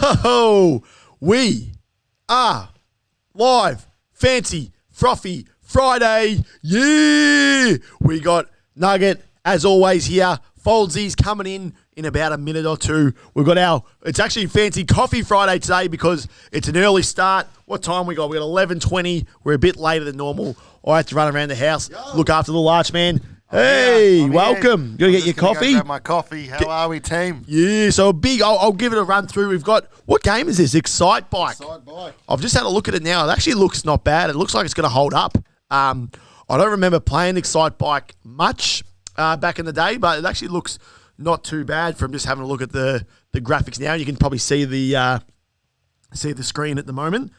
Yo, we are live. Fancy Frothy Friday. Yeah. We got Nugget, as always, here. Foldsies coming in about a minute or two. We've got it's actually Fancy Coffee Friday today because it's an early start. What time we got? We got 11:20. We're a bit later than normal. I have to run around the house, look after the large man. Hey, I'm welcome. You got to get your coffee? Grab my coffee. How are we, team? Yeah, so I'll give it a run through. We've got, what game is this? Excite Bike. I've just had a look at it now. It actually looks not bad. It looks like it's going to hold up. I don't remember playing Excite Bike much back in the day, but it actually looks not too bad from just having a look at the graphics now. You can probably see the screen at the moment.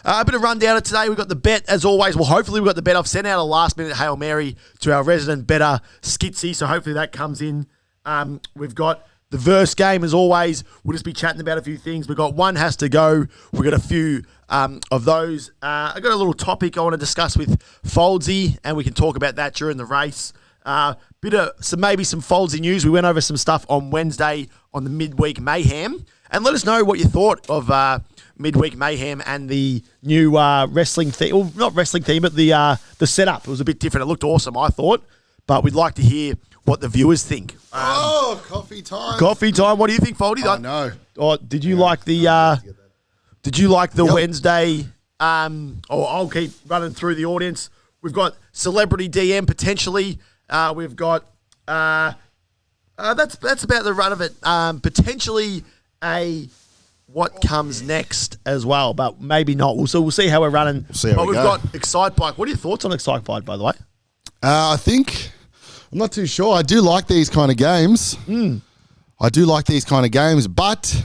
A bit of rundown of today. We've got the bet, as always. Well, hopefully we've got the bet. I've sent out a last-minute Hail Mary to our resident bettor, Skitsy, so hopefully that comes in. We've got the verse game, as always. We'll just be chatting about a few things. We've got One Has to Go. We've got a few of those. I got a little topic I want to discuss with Foldsy, and we can talk about that during the race. Maybe some Foldsy news. We went over some stuff on Wednesday on the Midweek Mayhem. And let us know what you thought of Midweek Mayhem and the new wrestling theme. Well, not wrestling theme, but the setup. It was a bit different. It looked awesome, I thought. But we'd like to hear what the viewers think. Coffee time. Coffee time. What do you think, Foldy? I know. Did you like the Wednesday? I'll keep running through the audience. We've got celebrity DM potentially. We've got that's about the run of it. Potentially what comes next as well, but maybe not. We'll see how we're running. We've got Excite Bike. What are your thoughts on Excite Bike, by the way? I think I'm not too sure. I do like these kind of games. I do like these kind of games, but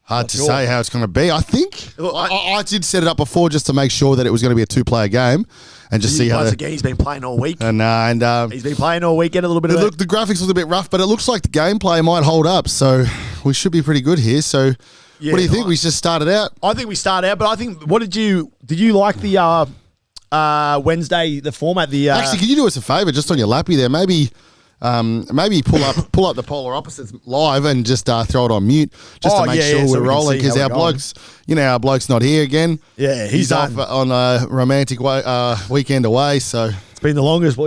hard to say how it's going to be. I think I did set it up before just to make sure that it was going to be a two-player game and just see how. Once again, he's been playing all week. And he's been playing all weekend. A little bit. The graphics was a bit rough, but it looks like the gameplay might hold up. So we should be pretty good here. So what do you think? We just started out. I think we started out, but I think did you like the Wednesday the format? Actually, can you do us a favour just on your lappy there? Maybe pull up the polar opposites live and just throw it on mute just to make sure we're rolling, because our bloke's not here again. Yeah, he's off on a romantic weekend away. So it's been the longest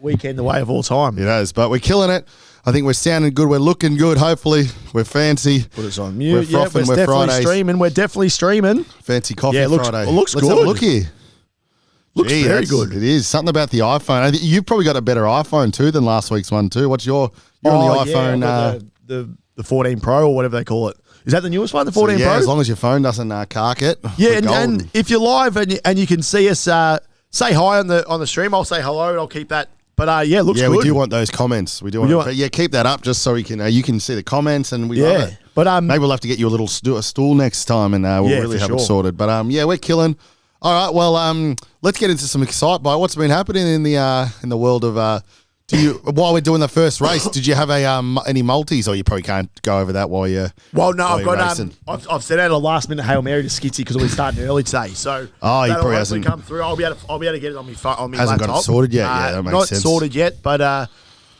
weekend away of all time. It has, but we're killing it. I think we're sounding good. We're looking good. Hopefully, we're fancy. Put us on mute. We're frothing. We're definitely streaming. We're definitely streaming. Fancy Coffee Friday. It looks Let's good. have a look here. Looks very good. It is. Something about the iPhone. You've probably got a better iPhone too than last week's one too. What's you're on the iPhone? The 14 Pro or whatever they call it. Is that the newest one, the 14 Pro? As long as your phone doesn't cark it. Yeah, and if you're live and you can see us, say hi on the stream. I'll say hello and I'll keep that. But it looks good. Yeah, we do want those comments. We do want. But keep that up just so we can you can see the comments and we love it. But maybe we'll have to get you a stool next time and we'll really have it sorted. But we're killing. All right, well, let's get into some Excite Bike. What's been happening in the world of while we're doing the first race? Did you have any multis, or you probably can't go over that while you're? Well, no, I've sent out a last minute Hail Mary to Skitsy because we're starting early today. So he probably hasn't come through. I'll be able to get it on my phone. Hasn't got it sorted yet. Yeah, that makes sense. Not sorted yet, but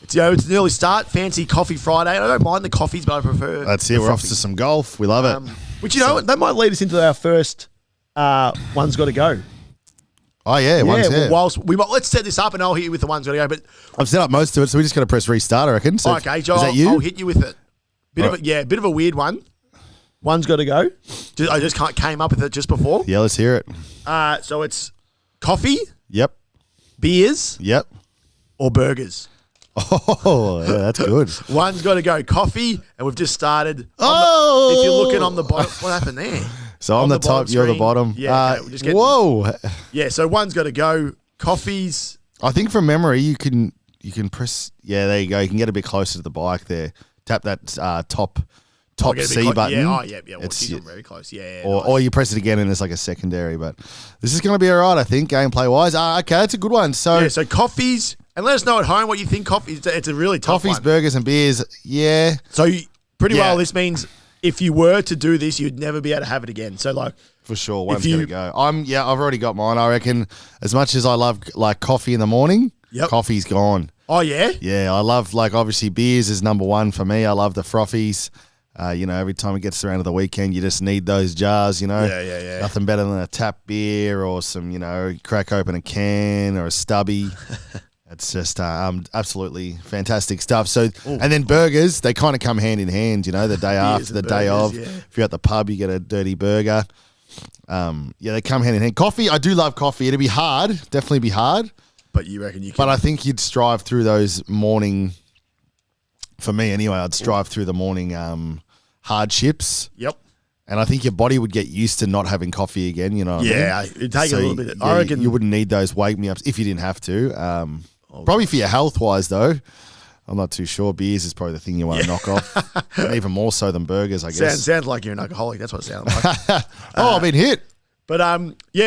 it's an early start. Fancy Coffee Friday. I don't mind the coffees, but I prefer. That's it. We're off to some golf. We love it. Which that might lead us into our first. One's got to go. Oh yeah, one's here. Let's set this up and I'll hit you with the one's got to go. But I've set up most of it, so we just got to press restart, I reckon. So okay, Joe, is that you? I'll hit you with it. Bit of a weird one. One's got to go. I just came up with it just before. Yeah, let's hear it. So it's coffee. Yep. Beers. Yep. Or burgers. Oh, yeah, that's good. One's got to go coffee, and we've just started. If you're looking on the bottom, what happened there? So I'm the top, you're the bottom. Yeah. Whoa. Yeah, so one's got to go. Coffees. I think from memory you can press. Yeah, there you go. You can get a bit closer to the bike there. Tap that top C button. Yeah. Well, it's very close. Yeah. Or you press it again and it's like a secondary. But this is going to be all right, I think, gameplay wise. Okay, that's a good one. So coffees. And let us know at home what you think. Coffees. It's a really tough coffees, one. Burgers, and beers. Yeah. So well, this means if you were to do this, you'd never be able to have it again. So for sure, one's going to go. I've already got mine. I reckon as much as I love coffee in the morning, coffee's gone. Oh yeah. Yeah, I love obviously beers is number one for me. I love the frothies. Every time it gets around to the weekend, you just need those jars, Yeah. Nothing better than a tap beer or some, crack open a can or a stubby. It's just absolutely fantastic stuff. So, and then burgers, they kind of come hand in hand, the day after, the day of. Yeah. If you're at the pub, you get a dirty burger. They come hand in hand. Coffee, I do love coffee. It'd be hard, definitely be hard. But you reckon you can? But I think you'd strive through those morning, for me anyway, I'd strive through the morning hardships. Yep. And I think your body would get used to not having coffee again, what I mean? It'd take a little bit. I reckon you wouldn't need those wake-me-ups if you didn't have to. Probably for your health-wise, though. I'm not too sure. Beers is probably the thing you want to knock off. Even more so than burgers, I guess. Sounds like you're an alcoholic. That's what it sounds like. I've been hit. But,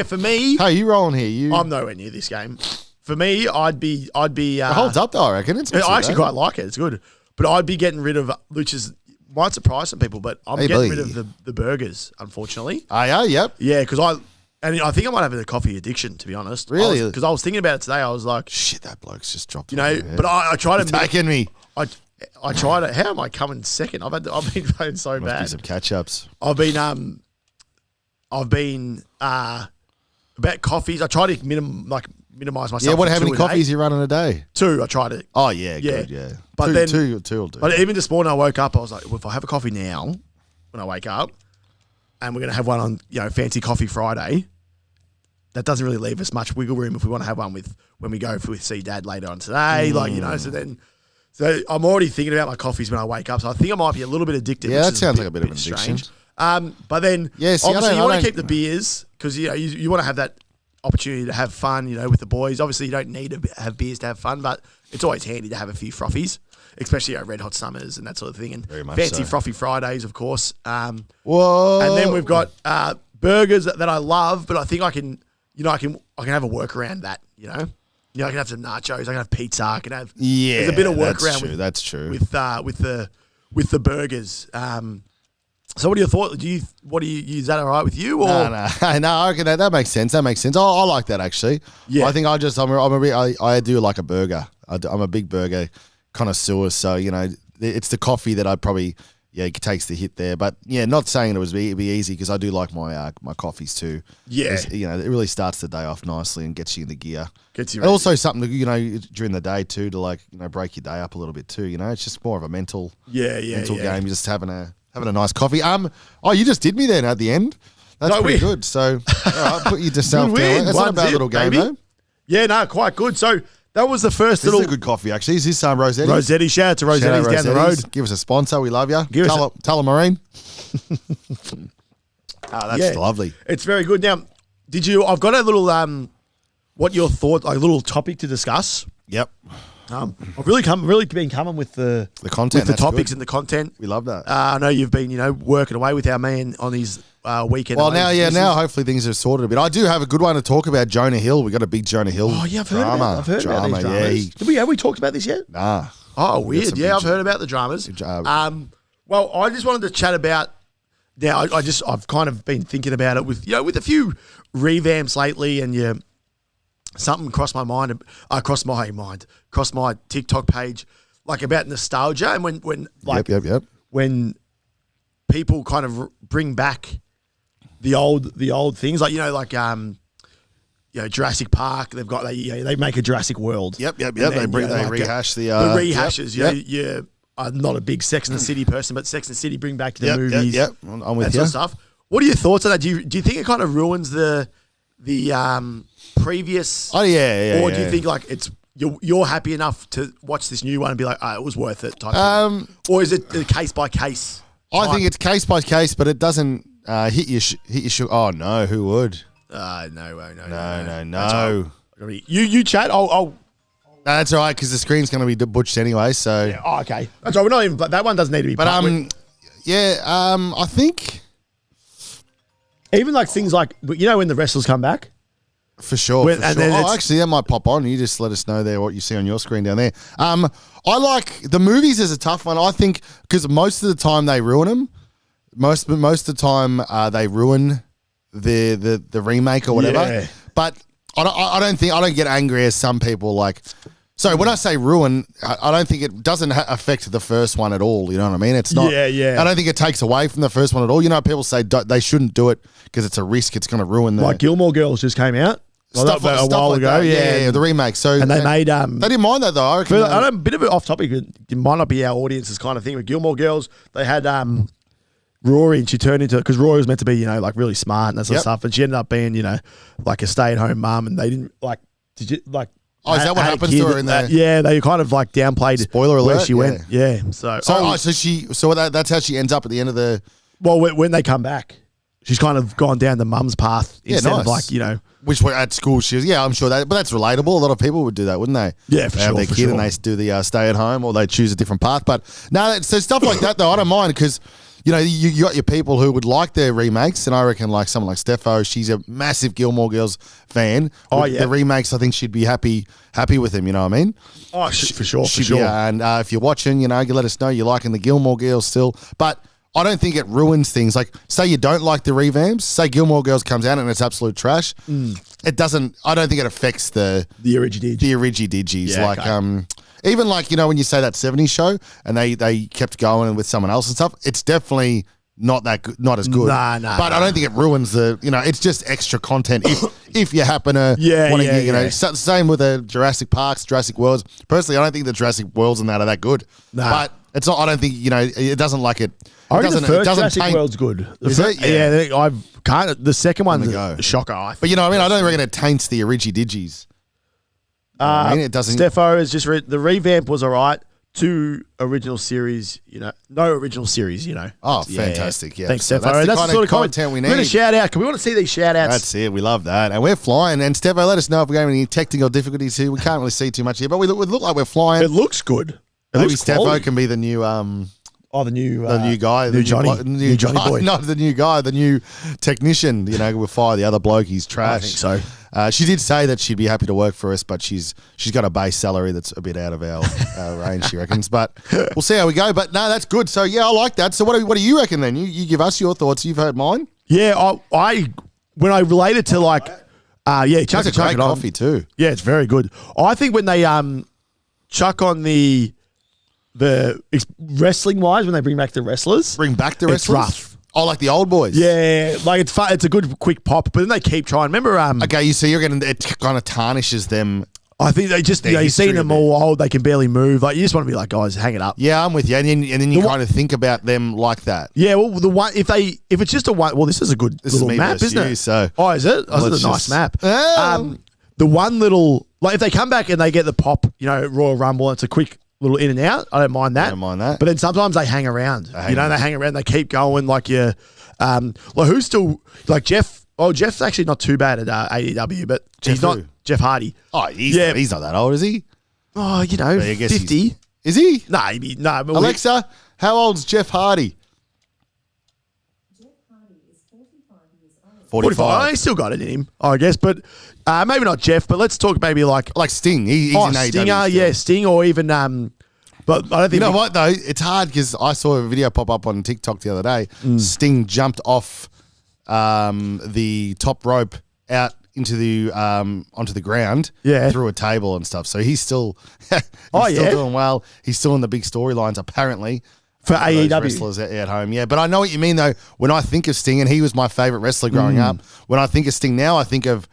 for me... Hey, you rolling here? I'm nowhere near this game. For me, I'd be. It holds up, though, I reckon. I actually quite like it. It's good. But I'd be getting rid of, which might surprise some people, but I'm getting rid of the burgers, unfortunately. Oh, yeah? Yep. Yeah, because I think I might have a coffee addiction, to be honest. Really? Because I was thinking about it today. I was like, shit, that bloke's just dropped. But I try to taking me. I try to. How am I coming second? I've been playing so bad. Be some catch ups. I've been about coffees. I try to minimize myself. Yeah. How many coffees you run in a day? 2. I try to. Oh yeah, good. Yeah. But two will do. But even this morning, I woke up. I was like, well, if I have a coffee now, when I wake up, and we're gonna have one on Fancy Coffee Friday. That doesn't really leave us much wiggle room if we want to have one when we go with see Dad later on today. So I'm already thinking about my coffees when I wake up. So I think I might be a little bit addicted. Yeah, that sounds like a bit of an addiction. But then, obviously, you want to keep the beers because you want to have that opportunity to have fun, with the boys. Obviously, you don't need to have beers to have fun, but it's always handy to have a few frothies, especially red hot summers and that sort of thing. And Fancy Frothy Fridays, of course. Whoa! And then we've got burgers that I love, but I think I can have a work around that. I can have some nachos. I can have pizza. I can have there's a bit of workaround. That's true. With the burgers. So what are your thoughts? Is that all right with you? Or? No. I reckon that makes sense. That makes sense. I like that actually. Yeah. I think I do like a burger. I'm a big burger connoisseur. So it's the coffee that I'd probably it takes the hit there. But not saying it would be easy because I do like my coffees too. Yeah. It really starts the day off nicely and gets you in the gear. Gets you. And also something to, during the day too to break your day up a little bit too. It's just more of a mental game. You're just having a nice coffee. You just did me then at the end. That's pretty good. So all right, put yourself down. That's not a bad little game though. Yeah, no, quite good. So that was the first This is a good coffee, actually. Is this Rossetti? Rossetti. Shout out to Rossetti's down the road. Give us a sponsor. We love you. Tell a Marine. That's lovely. It's very good. Now, I've got a little, what your thought, a little topic to discuss. Yep. I've really been coming with the content, with the topics and the content. We love that. I know you've been, working away with our man on his weekend. Well, now hopefully things are sorted a bit. I do have a good one to talk about. Jonah Hill. We got a big Jonah Hill. Oh yeah, I've heard about these dramas. Have we talked about this yet? Nah. Oh, weird. Yeah, I've heard about the dramas. Well, I just wanted to chat about. Now, I've kind of been thinking about it with a few revamps lately, and something crossed my TikTok page, about nostalgia, and when people kind of bring back the old things, Jurassic Park. They make a Jurassic World. Yep. They rehash the rehashes. I'm not a big Sex and the City person, but Sex and the City bring back the movies. Yep. I'm with that sort of stuff. What are your thoughts on that? Do you think it kind of ruins the previous? Oh yeah. Or do you think it's you're happy enough to watch this new one and be like, it was worth it? Or is it case by case? I think it's case by case, but it doesn't hit your. Oh no, who would? No. You chat. I'll. No, that's all right because the screen's going to be butched anyway. So. Yeah, okay. That's all right. We're not even. But that one doesn't need to be. But I think. Even things like when the wrestlers come back. For sure. Actually, that might pop on. You just let us know there what you see on your screen down there. I like the movies as a tough one. I think because most of the time they ruin them. Most of the time they ruin the remake or whatever. Yeah. But I don't get angry as some people So when I say ruin, I don't think it doesn't affect the first one at all. You know what I mean? It's not. Yeah. I don't think it takes away from the first one at all. You know, people say they shouldn't do it because it's a risk. It's going to ruin the. Like Gilmore Girls just came out. Stuff like, a while ago, yeah, the remake. So and they made they didn't mind that though. I reckon I know a bit of it off topic. It might not be our audience's kind of thing. With Gilmore Girls, they had Rory, and she turned into, because Rory was meant to be, you know, like really smart and that sort of stuff, and she ended up being, you know, like a stay-at-home mum, and they didn't like. Did you like? Oh, is that what happens to her in there? Yeah, they kind of like downplayed. Spoiler alert. Where she went. Yeah. So that's how she ends up at the end of the. Well, when they come back, she's kind of gone down the mum's path instead of like, you know. Which at school she was, I'm sure that, but that's relatable. A lot of people would do that, wouldn't they? Yeah, for they sure. Have their kid and they do the stay at home, or they choose a different path. But no, so stuff like that though, I don't mind because, you know, you got your people who would like their remakes, and I reckon like someone like Steffo, she's a massive Gilmore Girls fan. Oh yeah, the remakes, I think she'd be happy with them. You know what I mean? Oh, for sure. And if you're watching, you know, you let us know you're liking the Gilmore Girls still, but. I don't think it ruins things. Like, say you don't like the revamps. Say Gilmore Girls comes out and it's absolute trash. It doesn't. I don't think it affects the origi-digis. Yeah, like, even like, you know, when you say that '70s show and they kept going with someone else and stuff. It's definitely not that good, not as good. Nah. But I don't think it ruins the. You know, it's just extra content if you happen to want to get. You know, same with the Jurassic Parks, Jurassic Worlds. Personally, I don't think the Jurassic Worlds and that are that good. Nah. But it's not. I don't think, you know, it doesn't like it. I reckon the first Jurassic World's good. Is it? Yeah, I've kind of. The second one's a shocker. But you know what I mean? I don't reckon it taints the origi-digis. I mean, it doesn't. Steffo is just the revamp was all right. 2 original series, you know, no original series, you know. Oh, fantastic! Yeah, thanks, so Steffo. That's the sort of content we need. We're gonna shout out. We want to see these shout outs. That's it. We love that, and we're flying. And Steffo, let us know if we're having any technical difficulties here. We can't really see too much here, but we look like we're flying. It looks good. Maybe Steffo can be the new the new guy, new Johnny boy. Not the new guy, the new technician. You know, we'll fire the other bloke. He's trash. I think so. She did say that she'd be happy to work for us, but she's got a base salary that's a bit out of our range, she reckons. But we'll see how we go. But no, that's good. So yeah, I like that. So what do you reckon then? You give us your thoughts. You've heard mine. Yeah, I when I relate it to like, chuck a great coffee too. Yeah, it's very good. I think when they chuck on the wrestling wise, when they bring back the wrestlers, it's rough. Oh, like the old boys. Yeah, like it's fun. It's a good quick pop, but then they keep trying. Remember, okay, you're getting it kind of tarnishes them. I think they just you've seen them all old. They can barely move. Like you just want to be like, guys, hang it up. Yeah, I'm with you. And then you kind of think about them like that. Yeah, well, the one if it's just a one. Well, this is a good little map, isn't it? So is it? Oh, this is a nice map. The one little like if they come back and they get the pop, you know, Royal Rumble, and it's a quick little in and out. I don't mind that. But then sometimes they hang around. They hang around. They keep going. Like who's still like Jeff? Oh, Jeff's actually not too bad at AEW, but he's not Jeff Hardy. Oh, he's not that old, is he? Oh, you know, 50. Is he? No. Alexa, how old's Jeff Hardy? Jeff Hardy is 45 years old. 45. He's still got it in him, I guess, but maybe not Jeff. But let's talk maybe like Sting. He's in AEW. Stinger, yeah, Sting, or even but I don't think you know what though. It's hard because I saw a video pop up on TikTok the other day. Sting jumped off the top rope out into the onto the ground, through a table and stuff. So he's still still doing well. He's still in the big storylines apparently for AEW wrestlers at home. Yeah, but I know what you mean though. When I think of Sting, and he was my favorite wrestler growing up. When I think of Sting now, I think of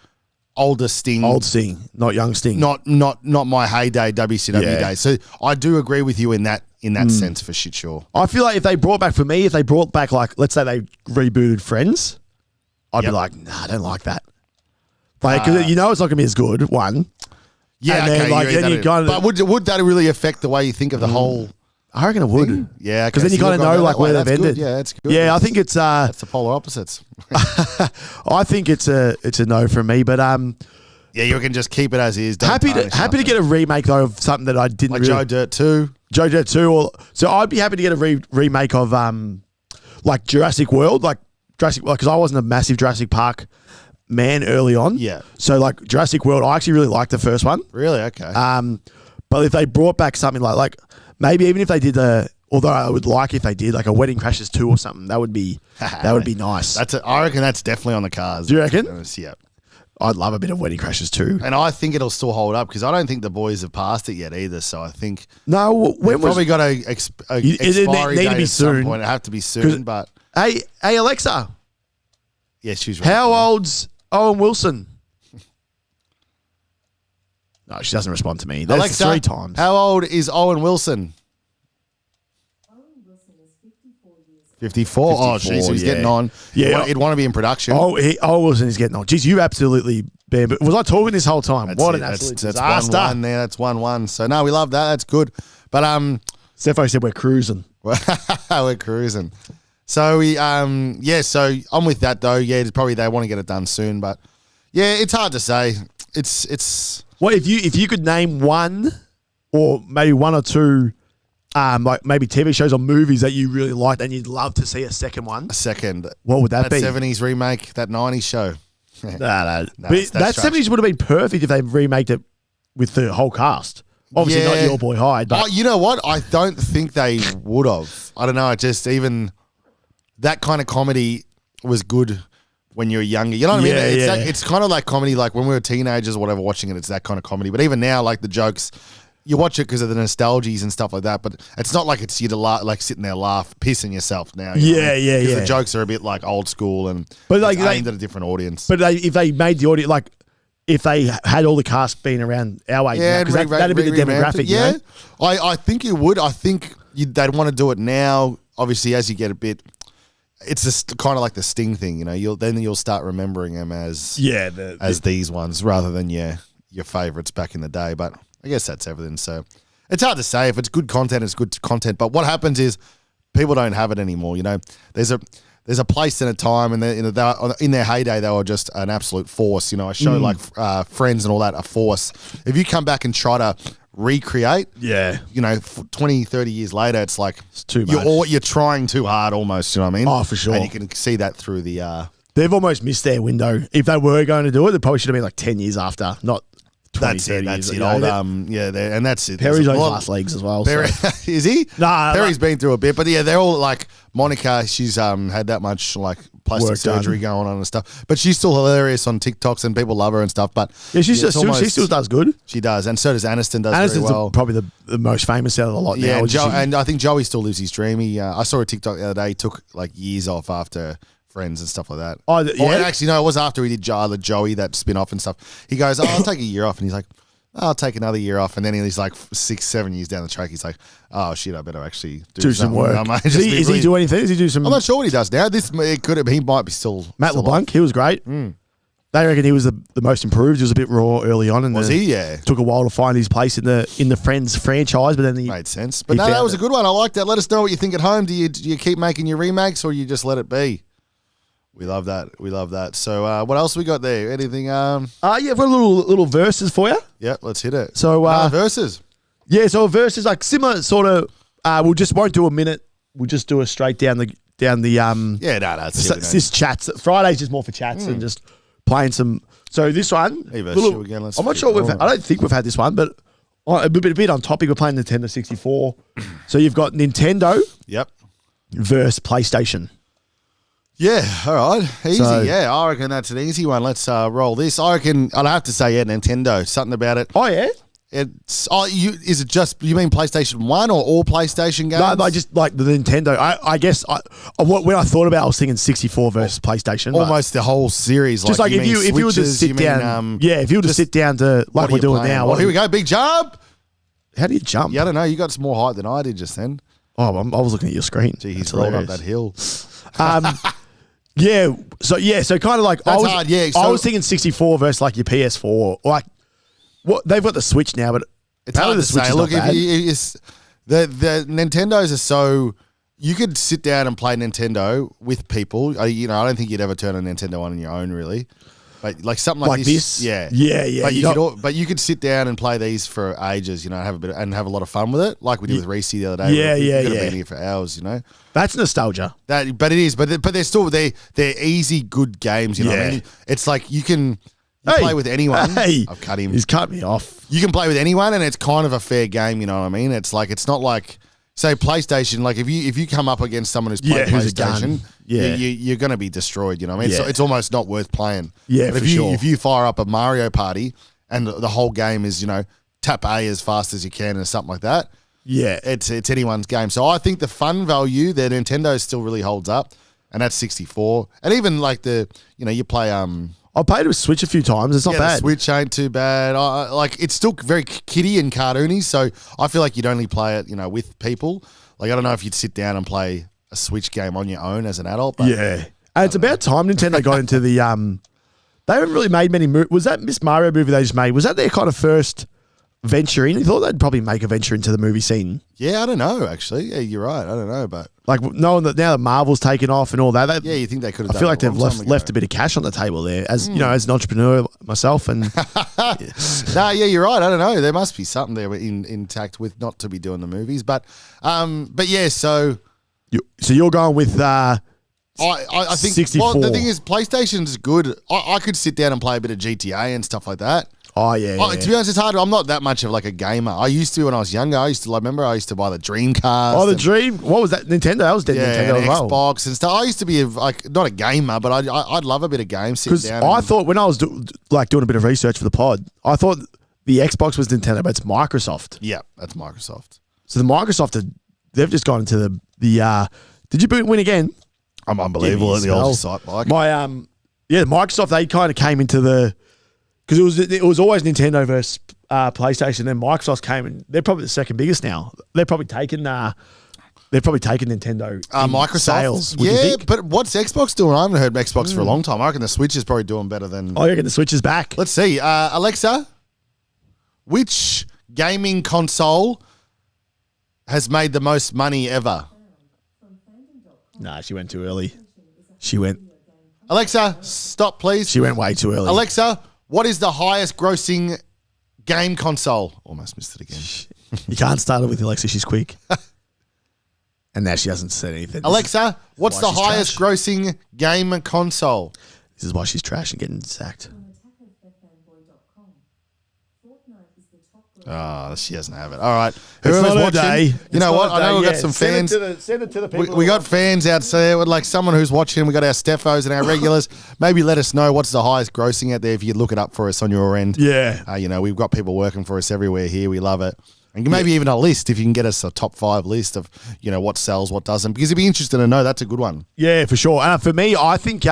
older Sting, old Sting, not young Sting, not my heyday WCW days. So I do agree with you in that sense for shit sure. I feel like if they brought back like let's say they rebooted Friends, I'd be like, nah, I don't like that. Like, cause you know it's not gonna be as good. One, yeah, and okay. But would that really affect the way you think of the whole? I reckon it would. Yeah, because then you kind of know like where they've ended. Yeah, it's good. Yeah, I think it's that's the polar opposites. I think it's a no from me, but yeah, you can just keep it as is. Happy to get a remake though of something that I didn't like really, Joe Dirt 2. Joe Dirt 2, so I'd be happy to get a remake of like Jurassic World, because I wasn't a massive Jurassic Park man early on. Yeah. So like Jurassic World, I actually really liked the first one. Really? Okay. But if they brought back something like maybe even if they did although I would like if they did like a Wedding Crashers 2 or something, that would be nice. I reckon that's definitely on the cards. Do you reckon? Yeah. I'd love a bit of Wedding Crashers too. And I think it'll still hold up because I don't think the boys have passed it yet either. So I think probably got a expiry date at some point. It'll have to be soon. But hey Alexa. Yeah, she's right. How old's Owen Wilson? No, she doesn't respond to me. That's Alexa, 3 times. How old is Owen Wilson? Owen Wilson is 54 years old. 54? Oh, jeez, he's getting on. Yeah. He'd want to be in production. Owen Wilson is getting on. Jeez, you absolutely bad. But was I talking this whole time? What an absolute disaster. That's 1-1 there. That's 1-1. So, no, we love that. That's good. But Stefo said we're cruising. We're cruising. So, so I'm with that, though. Yeah, probably they want to get it done soon. But, yeah, it's hard to say. It's... Well, if you could name one or maybe 1 or 2 like maybe TV shows or movies that you really liked and you'd love to see a second one. A second. What would that be? That 70s remake, that 90s show. No. That 70s would have been perfect if they remade it with the whole cast. Obviously not Your Boy Hyde. But you know what? I don't think they would have. I don't know. Even that kind of comedy was good when you're younger. You know what I mean? It's kind of like comedy, like when we were teenagers or whatever watching it, it's that kind of comedy. But even now, like the jokes, you watch it because of the nostalgias and stuff like that. But it's not like it's you to like sitting there pissing yourself now. Because the jokes are a bit like old school but like aimed at a different audience. But if they made the audience, like if they had all the cast being around our age, because that'd be the demographic. Yeah, you know? I think you would. I think they'd want to do it now. Obviously, as you get a bit. It's just kind of like the Sting thing, you know. You'll start remembering them as these ones rather than your favorites back in the day. But I guess that's everything. So it's hard to say. If it's good content, it's good content. But what happens is people don't have it anymore. You know, there's a place and a time, and in their heyday they were just an absolute force. You know, a show like Friends and all that, a force. If you come back and try to recreate, you know, 20, 30 years later, it's like it's too much. You're trying too hard almost, you know what I mean? Oh, for sure. And you can see that through the... They've almost missed their window. If they were going to do it, they probably should have been like 10 years after, not 20, 30 years. That's it. And that's it. Perry's on his last legs as well. Perry, is he? Nah. Perry's been through a bit, but yeah, they're all like... Monica, she's had that much like plastic surgery going on and stuff, but she's still hilarious on TikToks and people love her and stuff. But she still does good. She does, and so does Aniston. Very well. Probably the most famous out of the lot now. And I think Joey still lives his dream. I saw a TikTok the other day. He took like years off after Friends and stuff like that. Oh, yeah. Actually, no, it was after he did the Joey, that spin off and stuff. He goes, I'll take a year off, and he's like, I'll take another year off. And then he's like 6-7 years down the track, he's like, oh shit, I better actually do some work. Does he do anything? Does he do some? I'm not sure what he does now. He might be still. Matt LeBlanc, he was great. They reckon he was the most improved. He was a bit raw early on, and was he? Yeah, took a while to find his place in the Friends franchise, but then he made sense. But no, that was a good one. I like that. Let us know what you think at home. Do you keep making your remakes, or you just let it be? We love that. So what else we got there? Anything? Yeah, we've got little verses for you. Yeah, let's hit it. So verses. Yeah, so verses like similar sort of. Won't do a minute. We'll just do a straight down the. Yeah, no, that's it. This chats. Friday's just more for chats and just playing some. So this one, again, I'm not sure I don't think we've had this one, but a bit on topic. We're playing Nintendo 64. So you've got Nintendo. Yep. Versus PlayStation. Yeah, all right. Easy, I reckon that's an easy one. Let's roll this. I reckon, I'd have to say, Nintendo. Something about it. Oh, yeah? Is it just, you mean PlayStation 1 or all PlayStation games? No, I just like the Nintendo. I guess, when I thought about it, I was thinking 64 versus PlayStation. Almost the whole series. Just like if you were to sit down, if you were to sit down to, like we're doing now. Well, here we go, big jump. How do you jump? Yeah, I don't know. You got some more height than I did just then. Oh, I was looking at your screen. Gee, he's rolled up that hill. Yeah, so kind of like that's hard. Yeah, I was thinking 64 versus like your PS4. Like, what they've got the Switch now, but it's hard to say. Look, the Nintendos are so you could sit down and play Nintendo with people. I don't think you'd ever turn a Nintendo on your own, really. But like something like this, yeah. But you could sit down and play these for ages, have a lot of fun with it, like we did with Reese the other day. Yeah. Could have been here for hours, That's nostalgia. But it is. But they're still they're easy, good games. What I mean? It's like you can play with anyone. Hey, I've cut him. He's cut me off. You can play with anyone, and it's kind of a fair game. You know what I mean? It's like it's not like say PlayStation, like if you come up against someone who's played PlayStation, you're going to be destroyed. You know what I mean? So it's almost not worth playing. Yeah, but if you fire up a Mario Party and the whole game is tap A as fast as you can or something like that. Yeah, it's anyone's game. So I think the fun value that Nintendo still really holds up, and that's 64. And even like you play I played with Switch a few times. It's not bad. The Switch ain't too bad. It's still very kiddie and cartoony, so I feel like you'd only play it, with people. Like, I don't know if you'd sit down and play a Switch game on your own as an adult. But and it's about time Nintendo got into the. They haven't really made many movies. Was that Miss Mario movie they just made? Was that their kind of first venture in? You thought they'd probably make a venture into the movie scene. Yeah, I don't know, actually. Yeah, you're right. I don't know, but... Like, knowing that now that Marvel's taken off and all that... you think they could have I feel like they've left a bit of cash on the table there, as as an entrepreneur myself. And you're right. I don't know. There must be something there intact with not to be doing the movies. But yeah, so... So you're going with... I think 64. Well, the thing is, PlayStation's good. I could sit down and play a bit of GTA and stuff like that. Oh, yeah. To be honest, it's hard. I'm not that much of like a gamer. I used to when I was younger. I used to buy the Dreamcast. Oh, the Dream. What was that? Nintendo. That was dead Nintendo as well. Xbox and stuff. I used to be not a gamer, but I'd love a bit of games. Because I thought when I was doing a bit of research for the pod, I thought the Xbox was Nintendo, but it's Microsoft. Yeah, that's Microsoft. So the Microsoft, they've just gone into the did you win again? I'm unbelievable at the old site, Mike. Microsoft, they kind of came into the... Because it was always Nintendo versus PlayStation. Then Microsoft came, and they're probably the second biggest now. They're probably taken Nintendo. Microsoft sales. But what's Xbox doing? I haven't heard Xbox for a long time. I reckon the Switch is probably doing better than. I reckon the Switch is back. Let's see, Alexa, which gaming console has made the most money ever? Nah, she went too early. She went. Alexa, stop, please. She went way too early. Alexa, what is the highest grossing game console? Almost missed it again. You can't start it with Alexa. She's quick. And now she hasn't said anything. Alexa, what's the highest grossing game console? This is why she's trash and getting sacked. Oh, she doesn't have it. All right. Whoever's watching, you know what? I know we've got some fans. Send it to the people. We got fans out there. Like someone who's watching. We got our Steffos and our regulars. Maybe let us know what's the highest grossing out there if you look it up for us on your end. Yeah. We've got people working for us everywhere here. We love it. And maybe even a list if you can get us a top 5 list of, what sells, what doesn't. Because it'd be interesting to know. That's a good one. Yeah, for sure. And for me, I think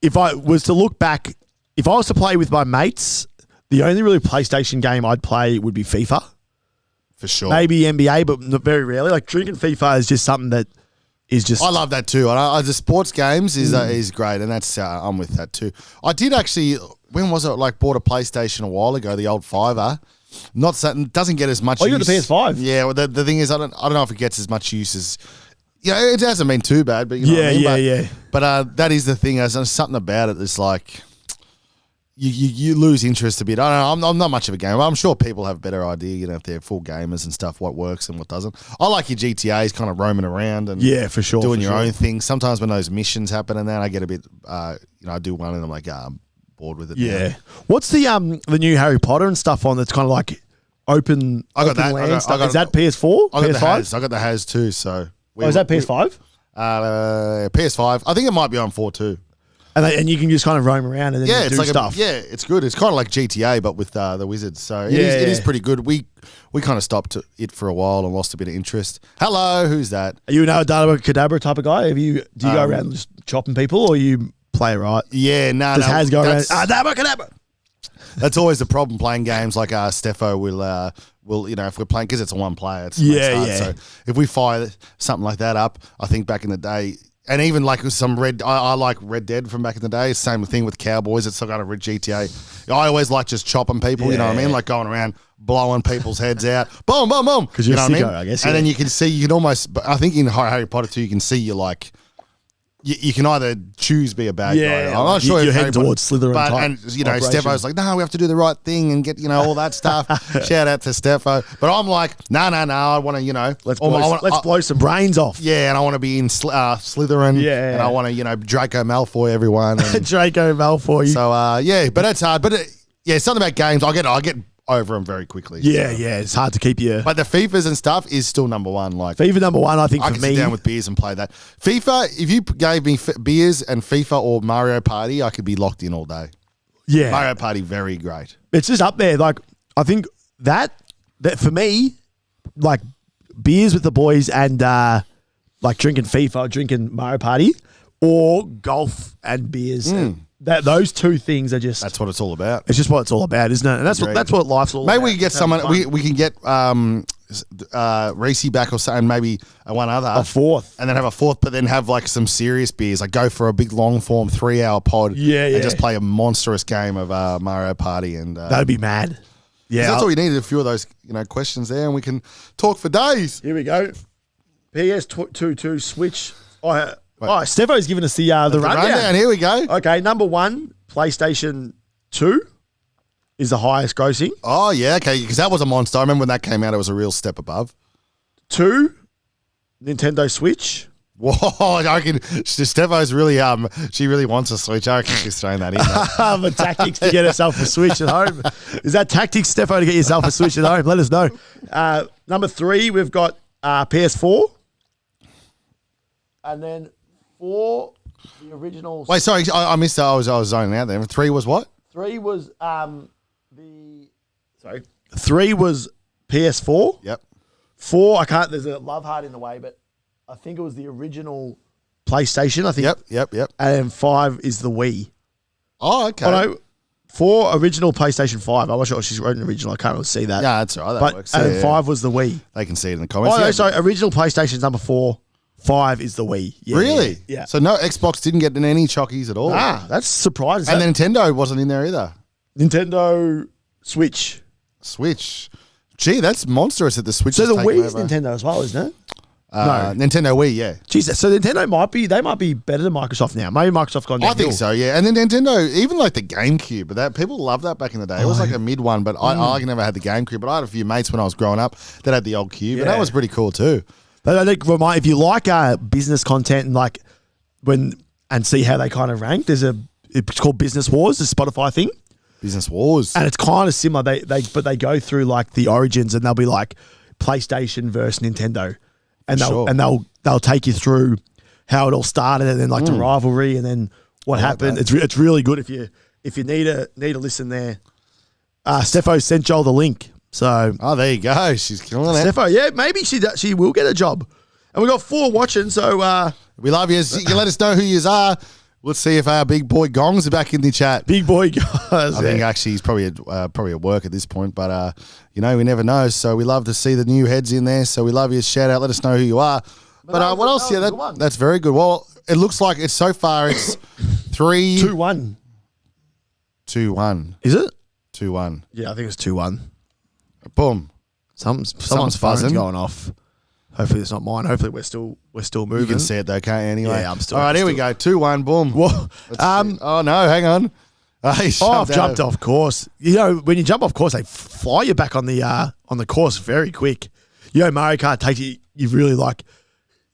if I was to look back, if I was to play with my mates, the only really PlayStation game I'd play would be FIFA. For sure. Maybe NBA, but not very rarely. Like drinking FIFA is just something that is just... I love that too. The sports games is great, and that's I'm with that too. I did actually, when was it, bought a PlayStation a while ago, the old Fiver. Not something, doesn't get as much use. You got the PS5? Yeah, well, the thing is, I don't know if it gets as much use as... it hasn't been too bad, but you know what I mean? Yeah. But that is the thing. There's something about it that's like... You lose interest a bit. I don't know. I'm not much of a gamer. I'm sure people have a better idea, if they're full gamers and stuff, what works and what doesn't. I like your GTAs kind of roaming around and for sure, doing your own thing. Sometimes when those missions happen and then I get a bit, I do one and I'm like, I'm bored with it. Yeah. Now. What's the new Harry Potter and stuff on that's kind of like open? I got that. Is that PS4? I got PS5? the Has. I got the Has too. So is that PS5? PS5. I think it might be on 4 too. And you can just kind of roam around and then do stuff. It's good. It's kind of like GTA, but with the wizards. So it is pretty good. We kind of stopped it for a while and lost a bit of interest. Hello, who's that? Are you a Cadabra type of guy? Do you go around just chopping people, or you play right? Yeah, no. Does Has go around? Cadabra. That's always the problem playing games like Steffo will if we're playing because it's a one player. It's hard. So if we fire something like that up, I think back in the day. And even like with some I like Red Dead from back in the day. Same thing with Cowboys. It's some kind of GTA. I always like just chopping people. You know what I mean? Like going around blowing people's heads out. Boom, boom, boom. Because you're a sicko, I guess. And then you can see. You can almost. I think in Harry Potter 2, you can see you like. You can either choose be a bad guy. I'm not sure you're heading towards Slytherin. But Steffo's like, no, we have to do the right thing and get all that stuff. Shout out to Steffo. But I'm like, no. I want to let's blow some brains off. Yeah, and I want to be in Slytherin. Yeah, and I want to Draco Malfoy everyone. And Draco Malfoy. So but it's hard. But something about games. I get over them very quickly. Yeah, so. yeah. It's hard to keep you. But the FIFAs and stuff is still number one. Like FIFA number one, I think I for can me. sit down with beers and play that. FIFA, if you gave me beers and FIFA or Mario Party, I could be locked in all day. Yeah. Mario Party, very great. It's just up there. Like, I think that for me, like beers with the boys and like drinking FIFA, drinking Mario Party, or golf and beers. Those two things are just. That's what it's all about. It's just what it's all about, isn't it? And that's what life's all about. Maybe we can get someone. We can get Reese back or something. Maybe one other, a fourth, and then have a fourth. But then have like some serious beers. Like go for a big long form 3-hour pod. Yeah, yeah. And just play a monstrous game of Mario Party, and that'd be mad. Yeah, that's all you needed. A few of those questions there, and we can talk for days. Here we go. PS2 Switch. Stefo's giving us the rundown. Here we go. Okay, number one, PlayStation 2 is the highest grossing. Oh, yeah, okay, because that was a monster. I remember when that came out, it was a real step above. 2, Nintendo Switch. Whoa, I reckon Stefo's really, she really wants a Switch. I reckon she's throwing that in there. The tactics to get herself a Switch at home. Is that tactics, Stefo, to get yourself a Switch at home? Let us know. Number 3, we've got PS4. And then 4, the original. Wait, sorry, I missed that. I was zoning out there. 3 was what? 3 was 3 was PS4. Yep. 4, I can't. There's a love heart in the way, but I think it was the original PlayStation. I think. Yep. And 5 is the Wii. Oh, okay. Oh, no, 4 original PlayStation 5. I'm not sure she's wrote an original. I can't really see that. Yeah, that's all right. That works. And 5 was the Wii. They can see it in the comments. Oh, no, sorry. Original PlayStation's number 4. 5 is the Wii. Yeah, really? Yeah. So no Xbox didn't get in any chockies at all. That's surprising. And the Nintendo wasn't in there either. Nintendo Switch. Gee, that's monstrous that the Switch. So is the taking Wii is over. Nintendo as well, isn't it? No, Nintendo Wii, yeah. Jesus, so Nintendo might be better than Microsoft now. Maybe Microsoft gone downhill. I think so, yeah. And then Nintendo, even like the GameCube, but that people loved that back in the day. It was like a mid one, but I never had the GameCube. But I had a few mates when I was growing up that had the old cube, and that was pretty cool too. But I think if you like business content and like and see how they kind of rank, it's called Business Wars, the Spotify thing. Business Wars, and it's kind of similar. They go through like the origins, and they'll be like PlayStation versus Nintendo, and they'll take you through how it all started, and then like the rivalry, and then what happened. It's really good if you need a listen there. Stefo sent Joel the link. So there you go. She's killing it. Stefo, yeah, maybe she will get a job. And we got 4 watching, so we love you. You let us know who you are. Let's see if our big boy Gongs are back in the chat. Big boy guys. I think actually he's probably at work at this point, but we never know. So we love to see the new heads in there. So we love you. Shout out. Let us know who you are. But what else? Yeah, that's very good. Well, it looks like it's so far it's 2-1. 2-1. Is it 2-1? Yeah, I think it's 2-1. Boom. Someone's phone's going off. Hopefully it's not mine. Hopefully we're still moving. You can see it though, can't you? Anyway. Yeah, I'm still. All right, here we go. 2-1. Boom. Whoa. Oh no, hang on. I've jumped off course. When you jump off course, they fly you back on the course very quick. Mario Kart takes you. You really like.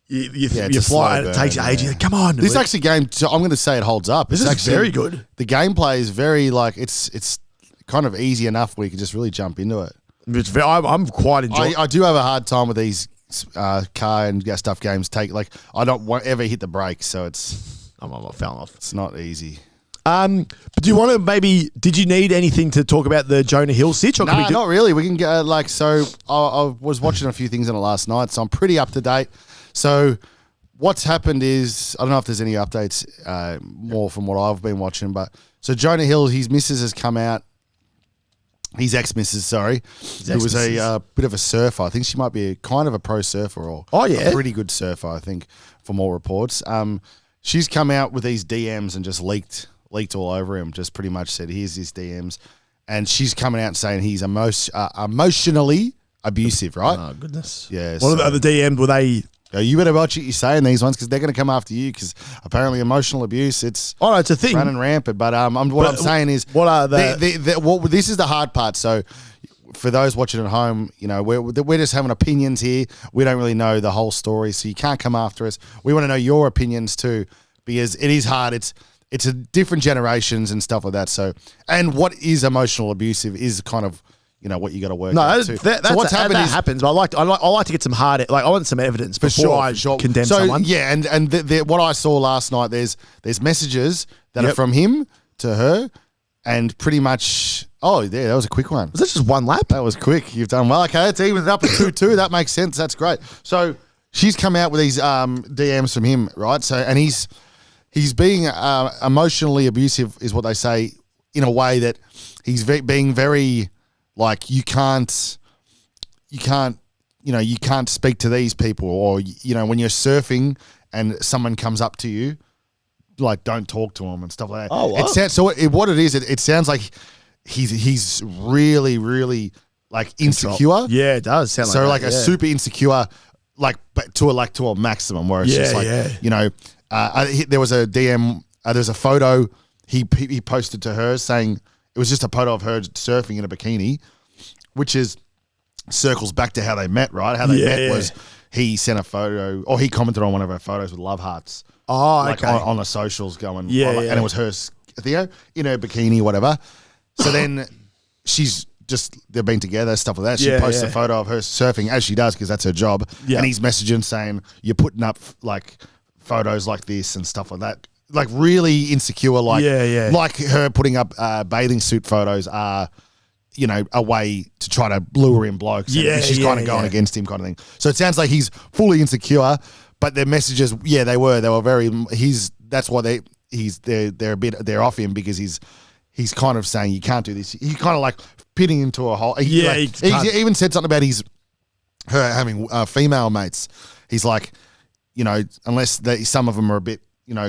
You fly and it takes you ages. Come on. This actually game. I'm going to say it holds up. This is actually very good. The gameplay is very it's kind of easy enough where you can just really jump into it. I'm quite enjoying. I do have a hard time with these car and stuff games. I won't ever hit the brakes, so it's I'm falling off. It's not easy. But do you want to did you need anything to talk about the Jonah Hill sitch? No, not really. We can go I was watching a few things on it last night, so I'm pretty up to date. So what's happened is, I don't know if there's any updates more from what I've been watching, but so Jonah Hill, his missus has come out. His ex-missus, sorry, who was a bit of a surfer. I think she might be kind of a pro surfer or a pretty good surfer, I think, from all reports. She's come out with these DMs and just leaked all over him, just pretty much said, here's his DMs. And she's coming out saying he's emotionally abusive, right? Oh, goodness. Yeah. What are the DMs? Were they... You better watch what you say in these ones because they're going to come after you because apparently emotional abuse, it's it's a thing. Running rampant. But what I'm saying is... What are this is the hard part. So for those watching at home, we're just having opinions here. We don't really know the whole story, so you can't come after us. We want to know your opinions too because it is hard. It's a different generations and stuff like that. So, and what is emotional abusive is kind of... what you got to work No, out too. So what's happened that happens. But I like to get some hard, I want some evidence before I condemn someone. Yeah, and what I saw last night, there's messages that are from him to her, and pretty much. Oh, yeah, that was a quick one. Was that just one lap? That was quick. You've done well. Okay, it's evened up at 2-2. That makes sense. That's great. So she's come out with these DMs from him, right? So and he's being emotionally abusive, is what they say, in a way that he's being very. Like you can't speak to these people, or when you're surfing and someone comes up to you, like don't talk to them and stuff like that. Oh, wow. What it is, it sounds like he's really, really like insecure. Yeah, it does sound like a super insecure, like to a maximum, where it's just like there was a DM, there's a photo he posted to her saying. It was just a photo of her surfing in a bikini, which circles back to how they met, right? How they met was he sent a photo, or he commented on one of her photos with love hearts. Oh, like okay. on the socials going, and and it was her, in her bikini, whatever. So then they've been together, stuff like that. She posts a photo of her surfing, as she does, because that's her job. Yeah. And he's messaging saying, you're putting up like photos like this and stuff like that. Like really insecure, like her putting up bathing suit photos are, a way to try to lure in blokes. She's kind of going against him, kind of thing. So it sounds like he's fully insecure, but their messages, they were very. That's why they're off him, because he's kind of saying you can't do this. He's kind of like pitting into a hole. He even said something about her having female mates. He's like, unless some of them are a bit.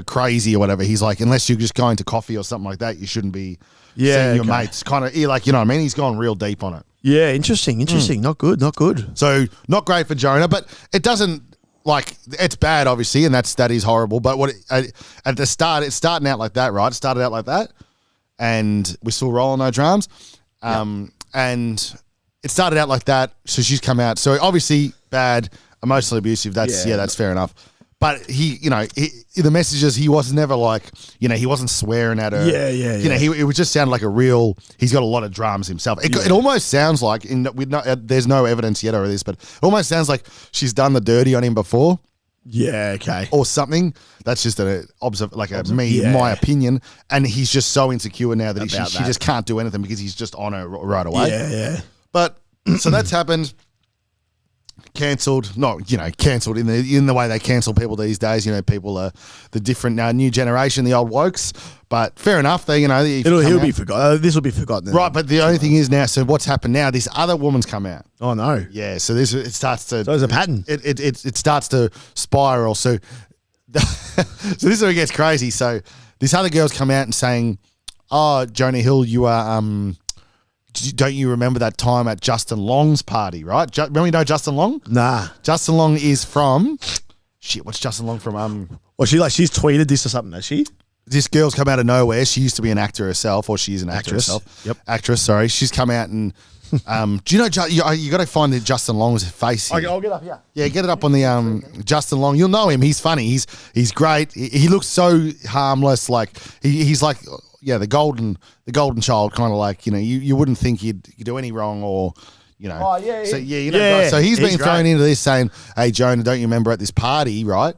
Crazy or whatever. He's like, unless you're just going to coffee or something like that, you shouldn't be seeing your mates. Kind of, like, what I mean? He's gone real deep on it. Yeah, interesting. Not good. So not great for Jonah, but it doesn't, like, it's bad, obviously, and that is horrible. But at the start, it's starting out like that, right? It started out like that, and we still rolling no drums. And it started out like that, so she's come out. So obviously bad, emotionally abusive. That's fair enough. But the messages, he was never like, he wasn't swearing at her. It would just sound like he's got a lot of dramas himself. It almost sounds like, there's no evidence yet of this, but it almost sounds like she's done the dirty on him before. Yeah, okay. Or something. That's just my opinion. And he's just so insecure now that she just can't do anything because he's just on her right away. Yeah. But, so that's happened. Cancelled, cancelled in the way they cancel people these days. People are the different new generation, the old wokes. But fair enough, he'll be forgotten. This will be forgotten, right? But the only thing is now. So what's happened now? This other woman's come out. Oh no! Yeah. So it starts to. So there's a pattern. It starts to spiral. So, so this is where it gets crazy. So this other girl's come out and saying, "Oh, Jonah Hill, you are don't you remember that time at Justin Long's party, right? Remember Justin Long? Nah. Justin Long is from... Shit, what's Justin Long from? Well, she's tweeted this or something, has she? This girl's come out of nowhere. She used to be an actor herself, or she is an actor herself. Yep. Actress, sorry. She's come out and... do you know... You got to find the Justin Long's face here. I'll get up here. Yeah, get it up on the Justin Long. You'll know him. He's funny. He's great. He looks so harmless. Like, he's like... Yeah, the golden child, kind of like, you wouldn't think you'd do any wrong, or, Oh, yeah. So, so he's been thrown into this saying, hey, Jonah, don't you remember at this party, right?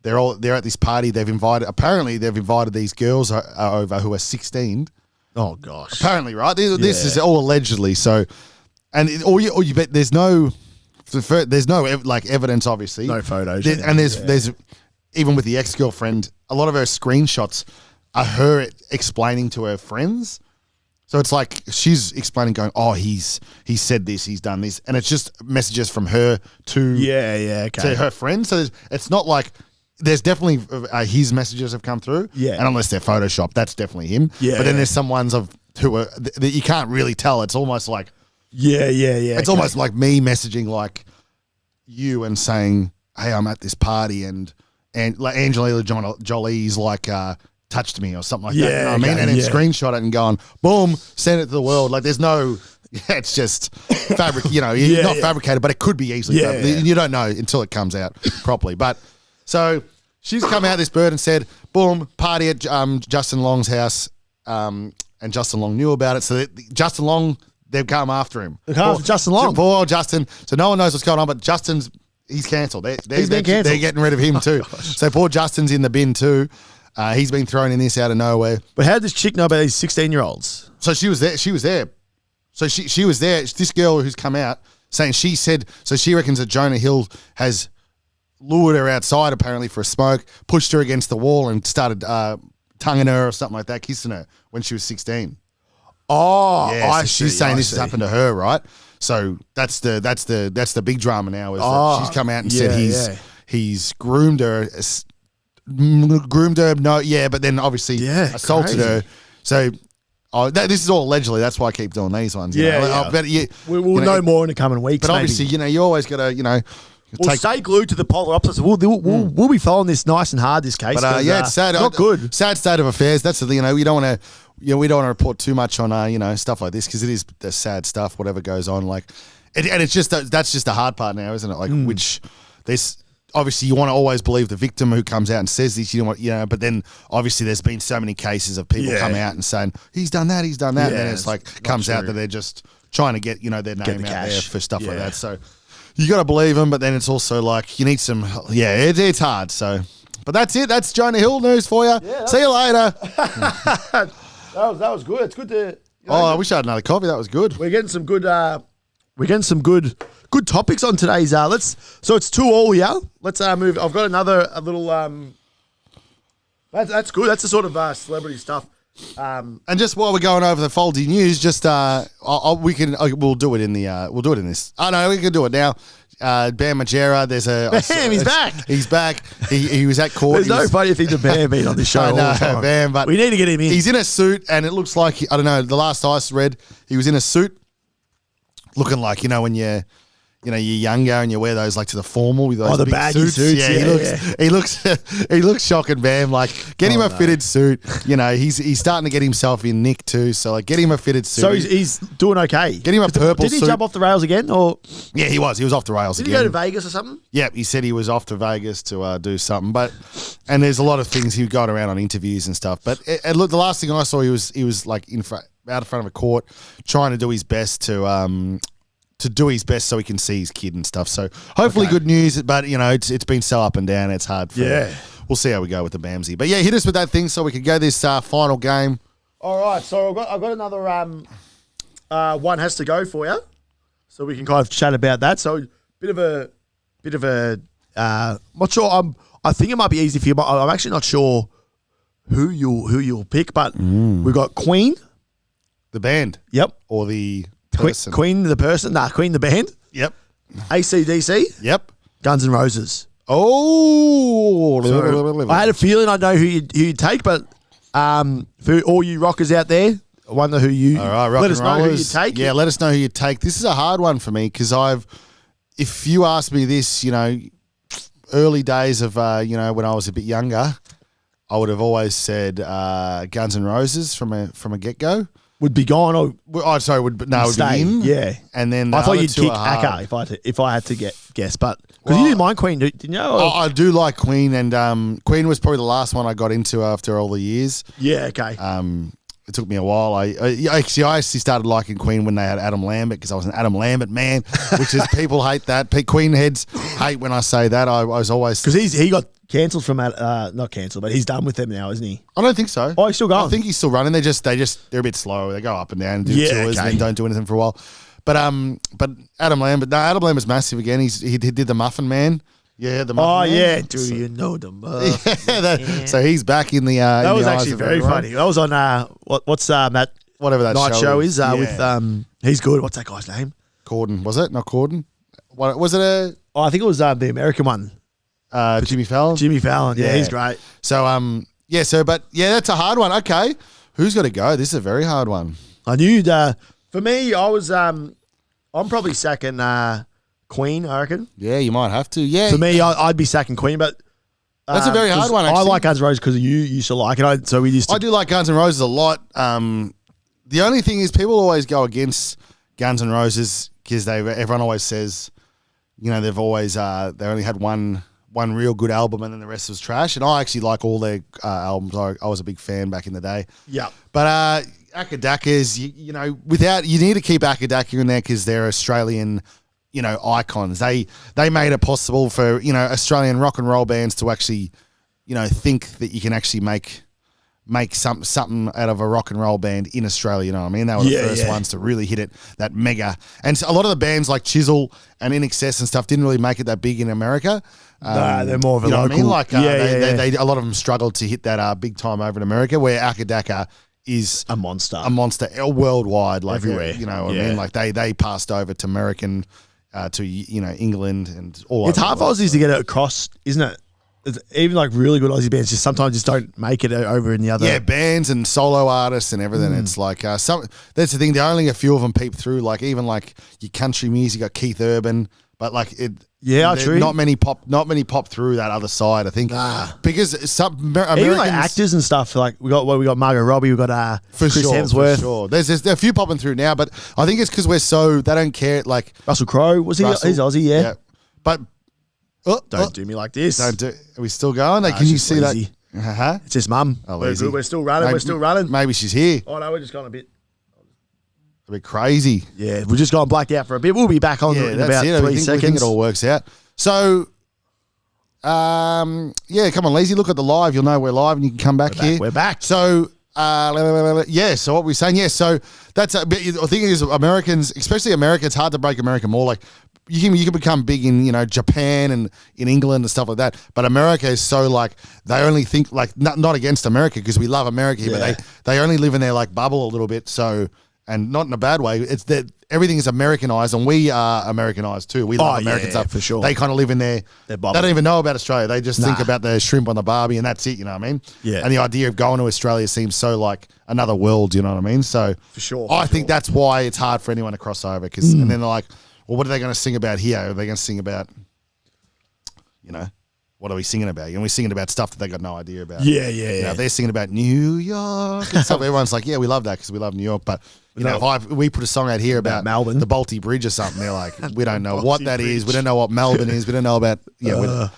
They're at this party. Apparently they've invited these girls over who are 16. Oh, gosh. Apparently, right? This is all allegedly. So, and you bet there's no like evidence, obviously. No photos. There's even with the ex-girlfriend, a lot of her screenshots are her explaining to her friends. So it's like she's explaining, going, "Oh, he's said this, he's done this," and it's just messages from her to to her friends. So it's not like there's definitely his messages have come through, and unless they're photoshopped, that's definitely him. But then there's some ones who are that you can't really tell. It's almost like It's almost like me messaging like you and saying, "Hey, I'm at this party," and like Angelina Jolie's like. Touched me or something like that. You know what I mean? And then screenshot it and going, boom, send it to the world. Like there's no, it's just not fabricated, but it could be easily. You don't know until it comes out properly. But so she's come out, this bird, and said, boom, party at Justin Long's house, and Justin Long knew about it. So Justin Long, they've come after him. They've come after Justin Long. Poor Justin. So no one knows what's going on, but he's cancelled. He's been cancelled. They're getting rid of him too. So poor Justin's in the bin too. He's been thrown in this out of nowhere. But how did this chick know about these 16-year-olds? So she was there. So she was there. This girl who's come out saying she reckons that Jonah Hill has lured her outside apparently for a smoke, pushed her against the wall and started tonguing her or something like that, kissing her when she was 16. Oh, yeah, so she's saying this has happened to her, right? So that's the big drama now is that she's come out and said he's groomed her. But then obviously assaulted her. So this is all allegedly. That's why I keep doing these ones. We'll know more in the coming weeks. But obviously, you always got to, We'll stay glued to the polar opposites. We'll be following this nice and hard this case. But it's sad. Not good. Sad state of affairs. That's the we don't want to we don't want to report too much on stuff like this because it is the sad stuff. Whatever goes on, and it's just that's just the hard part now, isn't it? Like which this. Obviously, you want to always believe the victim who comes out and says this. You know, but then obviously there's been so many cases of people come out and saying he's done that, and then it's like comes out that they're just trying to get their name out there for stuff like that. So you got to believe them, but then it's also like you need some. Yeah, it's hard. So, but that's it. That's Jonah Hill news for you. Yeah, see you later. that was good. It's good to. I wish I had another coffee. That was good. We're getting some good. Good topics on today's. So it's 2-2 here. Let's move. I've got a little. That's good. That's the sort of celebrity stuff. And just while we're going over the Foldy news, just we'll do it in the we'll do it in this. Oh no, we can do it now. Bam Margera, he's back. He's back. He was at court. There's no funny thing to Bam being on this show. I know, Bam, but we need to get him in. He's in a suit, and it looks like I don't know. The last I read, he was in a suit, looking like when you're younger and you wear those like to the formal with those the big baggy suits. Yeah, he looks shocking, Bam. Like get him a fitted suit. He's starting to get himself in nick too. So like get him a fitted suit. So he's doing okay. Get him a purple suit. Did he jump off the rails again? Or yeah, he was off the rails again. Did he go to Vegas or something? Yeah, he said he was off to Vegas to do something. And there's a lot of things he got around on interviews and stuff. But look, the last thing I saw, he was like out in front of a court, trying to do his best to do his best so he can see his kid and stuff. So hopefully good news, but it's been so up and down. It's hard for him. We'll see how we go with the Bamsy. But yeah, hit us with that thing so we can go this final game. All right, so I've got another one has to go for you, so we can kind of chat about that. So bit of a not sure. I think it might be easy for you, but I'm actually not sure who you'll pick. But we've got Queen, the band. Yep. Or the person. Queen the person. Nah, Queen the band. Yep. AC/DC. Yep. Guns N' Roses. Oh. So I had a feeling I know who you'd take, but for all you rockers out there, I wonder who you. All right, let us know who you take. Yeah, let us know who you take. This is a hard one for me because if you asked me this, early days of when I was a bit younger, I would have always said Guns N' Roses from a get go. Would be gone or would be in. Yeah, and then I thought you'd kick Akka if I had to guess, but because you didn't mind Queen, didn't you? I do like Queen, and Queen was probably the last one I got into after all the years. Yeah, okay. It took me a while. I actually started liking Queen when they had Adam Lambert because I was an Adam Lambert man, which is people hate that. Queen heads hate when I say that. I was always because he got cancelled from not cancelled, but he's done with them now, isn't he? I don't think so. Oh, he's still going. I think he's still running. They're a bit slow. They go up and down and do tours and then don't do anything for a while. But Adam Lambert's massive again. He did the Muffin Man. Yeah, the Muffin Man. Yeah. Do you know the Muffin? So he's back in the. That was actually very funny. That was on what's that whatever that night show is with he's good. What's that guy's name? Corden, was it? Not Corden. What was it? I think it was the American one. Jimmy Fallon. Jimmy Fallon. Yeah, he's great. So that's a hard one. Okay, who's got to go? This is a very hard one. I knew. For me, I was. I'm probably sacking Queen. I reckon. Yeah, you might have to. Yeah. For me, I'd be sacking Queen, but that's a very hard one. Actually. I like Guns N' Roses because you used to like it. I do like Guns N' Roses a lot. The only thing is, people always go against Guns N' Roses because everyone always says, they've always they only had one one real good album, and then the rest was trash. And I actually like all their albums. I was a big fan back in the day. Yeah. But Akadakas, you know, you need to keep Akadaka in there because they're Australian, you know, icons. They made it possible for, you know, Australian rock and roll bands to actually, you know, think that you can actually make something out of a rock and roll band in Australia, you know what I mean? They were the first ones to really hit it, that mega. And so a lot of the bands like Chisel and In Excess and stuff didn't really make it that big in America. Nah, they're more of a you know local. What I mean? Like, they a lot of them struggled to hit that big time over in America, where Akadaka is a monster worldwide, like everywhere. You know what I mean? Like they passed over to American, to, you know, England and all. It's hard for Aussies to get it across, isn't it? Even like really good Aussie bands sometimes don't make it over in the other. Yeah, bands and solo artists and everything. It's like that's the thing. There are only a few of them peep through. Like even like your country music, you got Keith Urban, but like it. Yeah, true. Not many pop through that other side. I think because some Americans, even like actors and stuff. Like we got Margot Robbie, we got Chris Hemsworth. For sure. There's a few popping through now, but I think it's because they don't care. Like Russell Crowe he's Aussie, yeah. But don't do me like this. Are we still going? Like, can you see lazy. that? It's just mum. Oh, we're good. We're still running. Maybe she's here. Oh no, we're just going a bit crazy. Yeah, we're just going black out for a bit. We'll be back on in about 3 seconds. We think it all works out. So, come on, Lazy. Look at the live. You'll know we're live, and you can come back here. We're back. So, so what we're saying, so that's the thing is Americans, especially America, it's hard to break America more. Like you can become big in, you know, Japan and in England and stuff like that, but America is so like they only think like not against America because we love America, but they only live in their like bubble a little bit. So, and not in a bad way. It's that everything is Americanized, and we are Americanized too. We love American stuff for sure. They kind of live in their bubble. They don't even know about Australia. They just think about the shrimp on the barbie, and that's it. You know what I mean? Yeah. And the idea of going to Australia seems so like another world. You know what I mean? So for sure, I think that's why it's hard for anyone to cross over. Because and then they're like, well, what are they going to sing about here? Are they going to sing about, you know, what are we singing about? And we're singing about stuff that they got no idea about. Yeah. You know, they're singing about New York and stuff. Everyone's like, yeah, we love that because we love New York. But you know, if we put a song out here about Melbourne, the Balti Bridge or something, they're like, we don't know what that is. We don't know what Melbourne is. We don't know about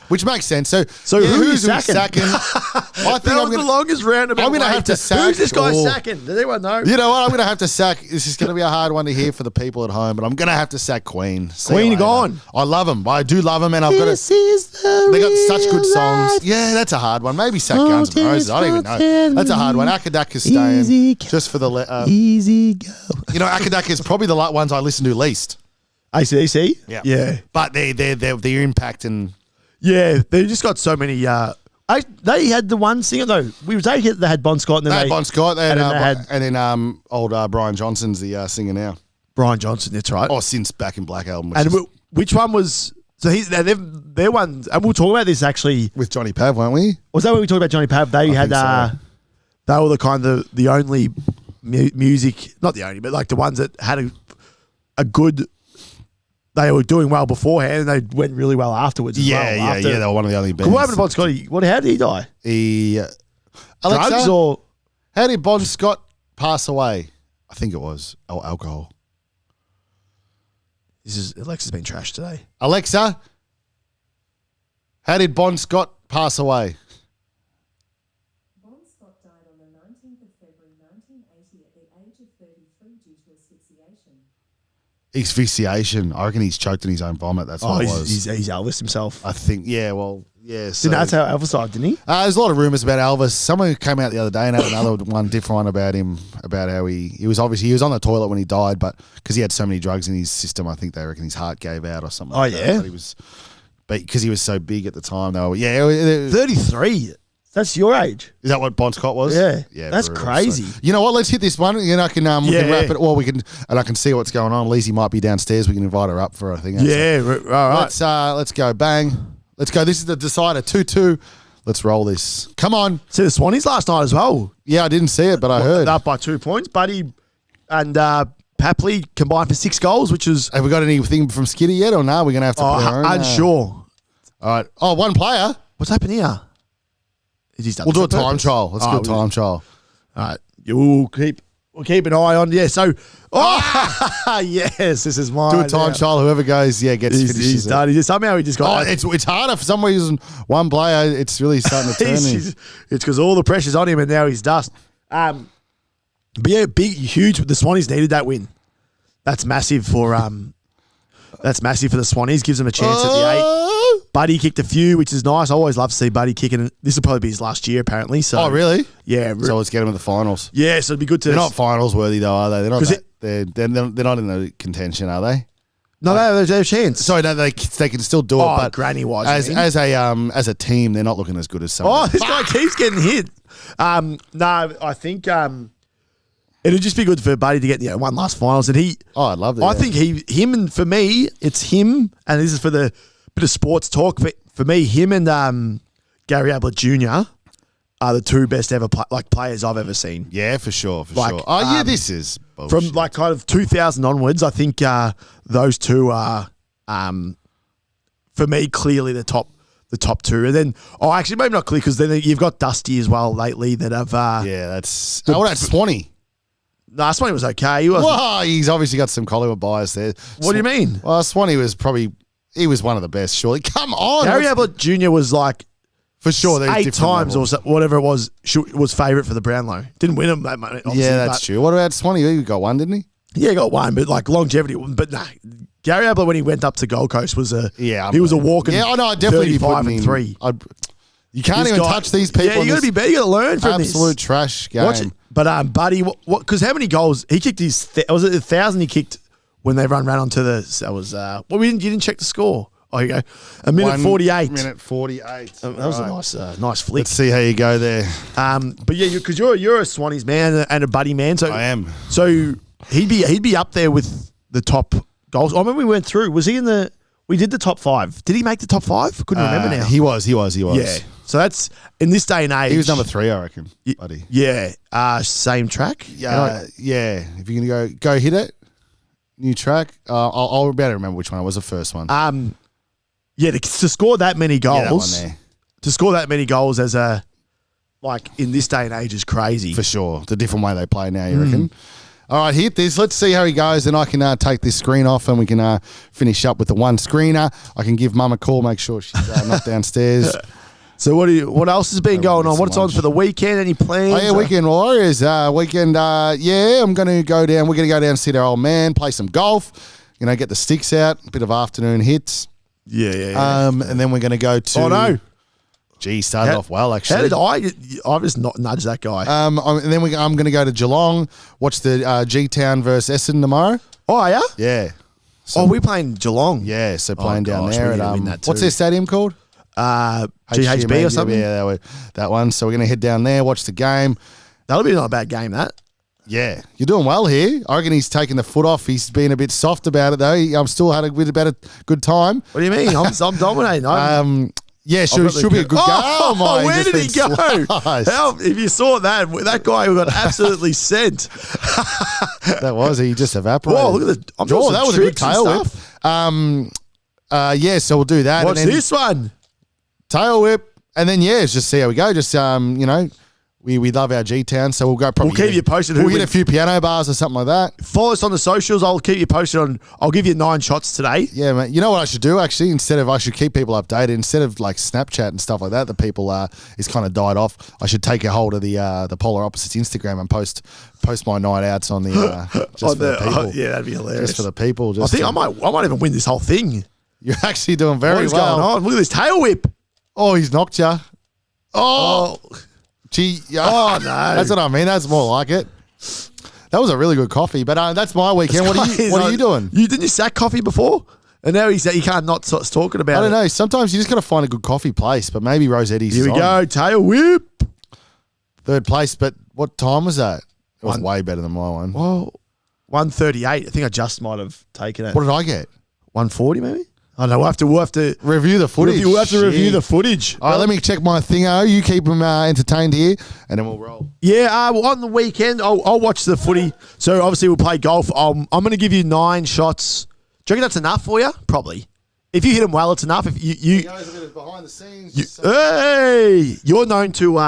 which makes sense. So who's sacking? I think I'm the longest roundabout. I'm going to have to sack. Who's this guy sacking? Does anyone know? You know what? I'm going to have to sack. This is going to be a hard one to hear for the people at home, but I'm going to have to sack Queen. Queen are gone. I love them. I do love them, and I've got to. They got such good songs. Yeah, that's a hard one. Maybe sack Guns N' Roses. I don't even know. That's a hard one. Akadaka's staying just for the easy go. You know, Akadaka is probably the ones I listen to least. AC/DC? Yeah. But their impact and they just got so many. They had the one singer though. They had Bon Scott, and then they had Bon Scott, and then old Brian Johnson's the singer now. Brian Johnson, that's right. Oh, since Back in Black album. Which one was? So their one, and we'll talk about this actually with Johnny Pav, weren't we? Was that when we talked about Johnny Pav? They had they were the kind of the only music, not the only, but like the ones that had a good. They were doing well beforehand, and they went really well afterwards. Yeah. They were one of the only bands. What happened to Bon Scott? How did he die? Alexa, drugs or how did Bon Scott pass away? I think it was alcohol. Alexa's been trashed today. Alexa, how did Bon Scott pass away? Bon Scott died on the 19th of February 1980 at the age of 33 due to asphyxiation. Asphyxiation. I reckon he's choked in his own vomit. That's what it was. He's Elvis himself. I think, So, that's how Elvis died, didn't he? There's a lot of rumours about Elvis. Someone came out the other day and had another different one about him, about how he was on the toilet when he died, but because he had so many drugs in his system, I think they reckon his heart gave out or something. Oh, yeah? But because he was so big at the time, though. Yeah. 33. That's your age. Is that what Bon Scott was? Yeah. That's brutal. crazy. So, you know what? Let's hit this one. You know, I can we can wrap it, or we can, and I can see what's going on. Lizzie might be downstairs. We can invite her up for a thing. Yeah, all right. Let's go. Bang. Let's go. This is the decider. 2-2. Let's roll this. Come on. See the Swannies last night as well. Yeah, I didn't see it, but I heard. Up by 2 points. Buddy and Papley combined for 6 goals, which is... Have we got anything from Skiddy yet, or no? We're going to have to put our own... Unsure. All right. Oh, one player. What's happened here? We'll do a time trial. Let's do a time trial. All right. You'll keep we'll keep an eye on. Yeah, so, yes, this is mine. Do a time trial. Whoever goes, gets finishes. He's done. Somehow he just got. It's harder for some reason. One player, it's really starting to turn. It's because all the pressure's on him, and now he's dust. But yeah, huge. The Swannies needed that win. That's massive for the Swannies. Gives them a chance at the 8. Buddy kicked a few, which is nice. I always love to see Buddy kicking. This will probably be his last year, apparently. So, really? Yeah. So let's get him in the finals. Yeah, so it'd be good to. They're not finals worthy though, are they? They're not. They're not in the contention, are they? No, they have a chance. Sorry, no, they can still do it. But granny wise, as a team, they're not looking as good as some. Oh, this guy keeps getting hit. No, I think it'd just be good for Buddy to get one last finals, and he. Oh, I'd love that. I think him, and for me, it's him, and this is for the bit of sports talk. For me, him and Gary Ablett Jr. are the two best ever players I've ever seen. Yeah, for sure, sure. Oh, this is bullshit. From kind of 2000 onwards. I think those two are, for me, clearly the top two. And then, actually, maybe not clear because then you've got Dusty as well lately that have. That's Swanee. No, Swanee was okay. He's obviously got some Collingwood bias there. What do you mean? Well, Swanee was he was one of the best, surely. Come on. Gary Ablett Jr. was like, for sure, 8 times or whatever it was favourite for the Brownlow. Didn't win him, yeah, that's true. What about Swanee? He got one, didn't he? Yeah, he got one, but like longevity. But nah, Gary Ablett when he went up to Gold Coast was he was a walking. Yeah, I know. Definitely 35-3. You can't even touch these people. Yeah, you got to be better. You got to learn from this. Absolute trash game. Watch it. But Buddy, what? Because how many goals he kicked? Was it 1,000 he kicked when they ran onto the? That was you didn't check the score. Oh, you go. A minute 48. Minute 48. That was a nice flick. Let's see how you go there. But yeah, because you're a Swannies man and a Buddy man. So I am. So he'd be up there with the top goals. I remember we went through. Was he in the? We did the top 5. Did he make the top 5? Couldn't remember now. He was. Yeah. So that's in this day and age. He was number 3, I reckon, Buddy. Yeah. Same track. Yeah. If you're gonna go hit it, new track. I'll be able to remember which one. It was the first one. Yeah, to score that many goals. Yeah, that one there. To score that many goals as in this day and age is crazy. For sure. The different way they play now, you reckon? All right, hit this. Let's see how he goes. Then I can take this screen off and we can finish up with the one screener. I can give Mum a call, make sure she's not downstairs. So what else has been going on? What's on for the weekend? Any plans? Oh, yeah, Weekend Warriors. I'm going to go down. We're going to go down and see our old man, play some golf, get the sticks out, a bit of afternoon hits. Yeah. And then we're going to go to... Oh, no. Gee, started off well, actually. How did I just not nudge that guy. And then I'm going to go to Geelong, watch the G-Town versus Essendon tomorrow. Oh, yeah? Yeah. So, we're playing Geelong. Yeah, so playing down there. At, what's their stadium called? GHB or something? Yeah, that one. So we're going to head down there, watch the game. That'll be not a bad game, that. Yeah, you're doing well here. I reckon he's taken the foot off. He's been a bit soft about it, though. I'm still had a bit about a good time. What do you mean? I'm dominating. Yeah, should be a good game. Oh, my, where did he go? If you saw that guy got absolutely sent. That was, he just evaporated. Whoa, look at the that was a good tail whip. So we'll do that. What's this one? Tail whip. And then, just see how we go. Just, we love our G-Town, so we'll go probably... We'll keep you posted. We'll get a few piano bars or something like that. Follow us on the socials. I'll keep you posted on... I'll give you 9 shots today. Yeah, mate. You know what I should do, actually? I should keep people updated. Instead of, Snapchat and stuff like that, the people is kind of died off. I should take a hold of the Polar Opposites Instagram and post my night outs on the... just for the people. Yeah, that'd be hilarious. Just for the people. I think I might even win this whole thing. You're actually doing very well. What's going on? Look at this tail whip. Oh, he's knocked you. Oh. Gee, oh, no. That's what I mean. That's more like it. That was a really good coffee, but that's my weekend. What are you doing? Didn't you sack coffee before? And now he can't not stop talking about it. I don't know. Sometimes you just got to find a good coffee place, but maybe Rosetti's. Here we go. Tail whip. 3rd place, but what time was that? It was way better than my one. Well, 1:38. I think I just might have taken it. What did I get? 1:40 maybe? I don't know. We'll have to review the footage. We'll have to review the footage. All right, let me check my thingo. You keep them entertained here, and then we'll roll. Yeah, well, on the weekend, I'll watch the footy. So, obviously, we'll play golf. I'm going to give you 9 shots. Do you reckon that's enough for you? Probably. If you hit them well, it's enough. If you goes a bit of behind the scenes. Hey, you're known to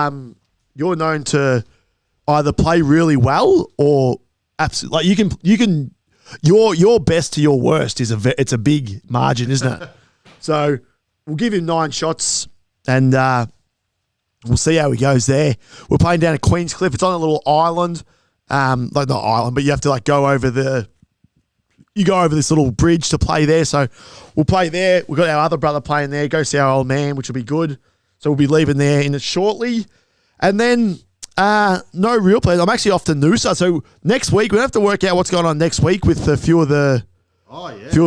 either play really well or absolutely like you can your best to your worst is it's a big margin, isn't it? So we'll give him 9 shots and we'll see how he goes there. We're playing down at Queenscliff. It's on a little island, like not island, but you have to like go over this little bridge to play there. So we'll play there. We've got our other brother playing there. Go see our old man, which will be good. So we'll be leaving there in it shortly. And then no real players. I'm actually off to Noosa. So next week, we have to work out what's going on next week with a few of the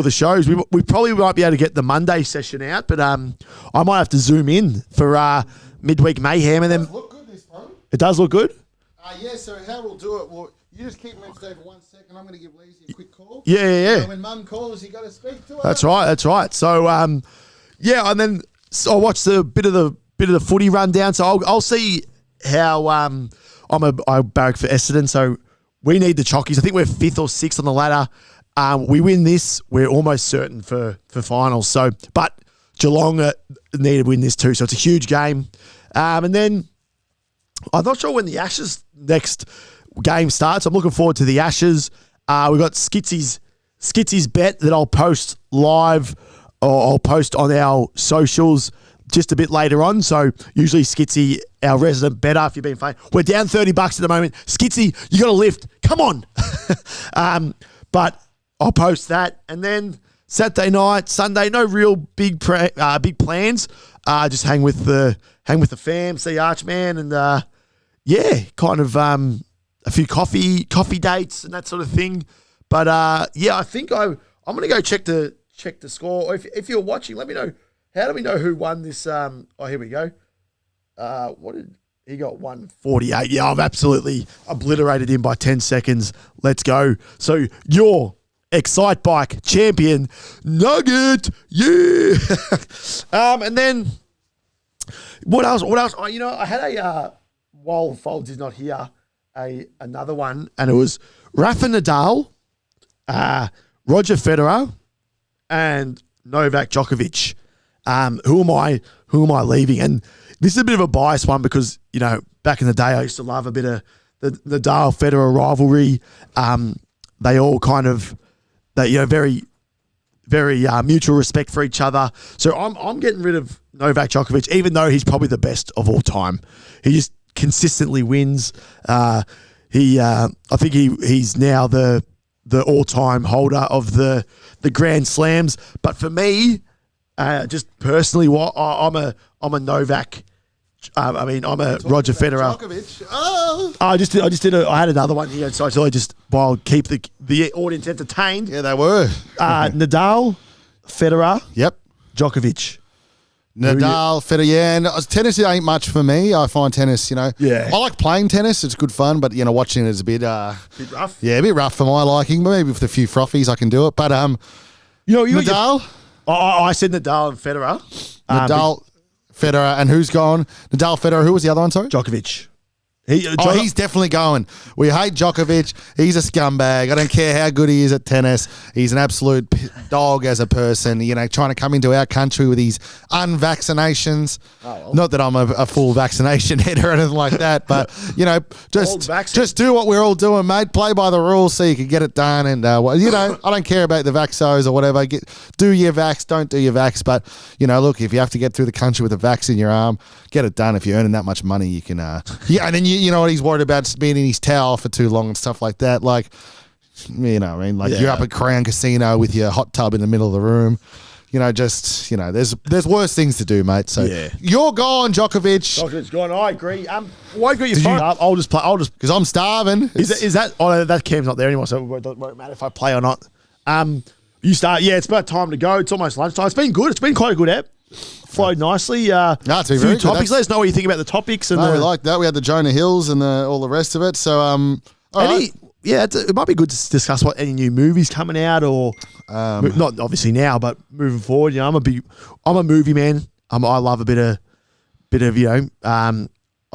shows. We probably might be able to get the Monday session out, but I might have to zoom in for midweek mayhem. And then it does look good, this bro. It does look good? Yeah, so how we'll do it, you just keep Wednesday for 1 second. I'm going to give Lizzie a quick call. Yeah. So when Mum calls, you got to speak to her. That's right. So, and then I'll watch the bit of the footy rundown. So I'll see how I barrack for Essendon. So we need the chockies. I think we're 5th or 6th on the ladder. We win this, we're almost certain for finals. So, but Geelong need to win this too. So it's a huge game. And then I'm not sure when the Ashes next game starts. I'm looking forward to the Ashes. We've got Skitsy's bet that I'll post live or I'll post on our socials just a bit later on. So usually Skitsy, our resident bettor, if you've been playing, we're down $30 at the moment. Skitsy, you got to lift. Come on. But I'll post that. And then Saturday night, Sunday, no real big plans. Just hang with the fam, see Archman, and kind of a few coffee dates and that sort of thing. But I think I'm going to go check the score. Or if you're watching, let me know. How do we know who won this? Here we go. What did he got? 148. Yeah, I've absolutely obliterated him by 10 seconds. Let's go. So your Excite Bike champion, Nugget. Yeah. And then what else? I had a while Folds is not here, another one, and it was Rafa Nadal, Roger Federer, and Novak Djokovic. Who am I leaving? And this is a bit of a biased one because, back in the day I used to love a bit of the Nadal Federer rivalry. They all kind of, very, very mutual respect for each other. So I'm getting rid of Novak Djokovic, even though he's probably the best of all time. He just consistently wins. I think he's now the all-time holder of the Grand Slams. But for me, just personally, I'm a Novak. I'm a Roger Federer. Djokovic. I had another one here, so I just while keep the audience entertained. Yeah, they were. Nadal, Federer. Yep. Djokovic. Nadal, Federer. Yeah, and tennis ain't much for me. I find tennis, Yeah. I like playing tennis. It's good fun, but watching it is a bit bit rough. Yeah, a bit rough for my liking. But maybe with a few frothies, I can do it. But Nadal. I said Nadal and Federer. Nadal, Federer, and who's gone? Nadal, Federer. Who was the other one? Sorry, Djokovic. He's definitely going. We hate Djokovic. He's a scumbag. I don't care how good he is at tennis. He's an absolute dog as a person, trying to come into our country with these unvaccinations. Oh, well. Not that I'm a full vaccination head or anything like that, but, just do what we're all doing, mate. Play by the rules so you can get it done. And, I don't care about the vaxos or whatever. Do your vax, don't do your vax. But, look, if you have to get through the country with a vax in your arm, get it done. If you're earning that much money, you can, and then you know what he's worried about, being in his tower for too long and stuff like that. Like, you're up at Crown Casino with your hot tub in the middle of the room. There's worse things to do, mate. So you're gone, Djokovic. Djokovic's gone. I agree. Why got your phone up? I'll just play. Because I'm starving. Is that? Oh, that cam's not there anymore, so it won't matter if I play or not. You start. Yeah, it's about time to go. It's almost lunchtime. It's been good. It's been quite a good ep. Flowed nicely. It's been very good. Topics. Let us know what you think about the topics. And we like that. We had the Jonah Hills and all the rest of it. So, it might be good to discuss any new movies coming out, or not obviously now, but moving forward. I'm a movie man. I love a bit of I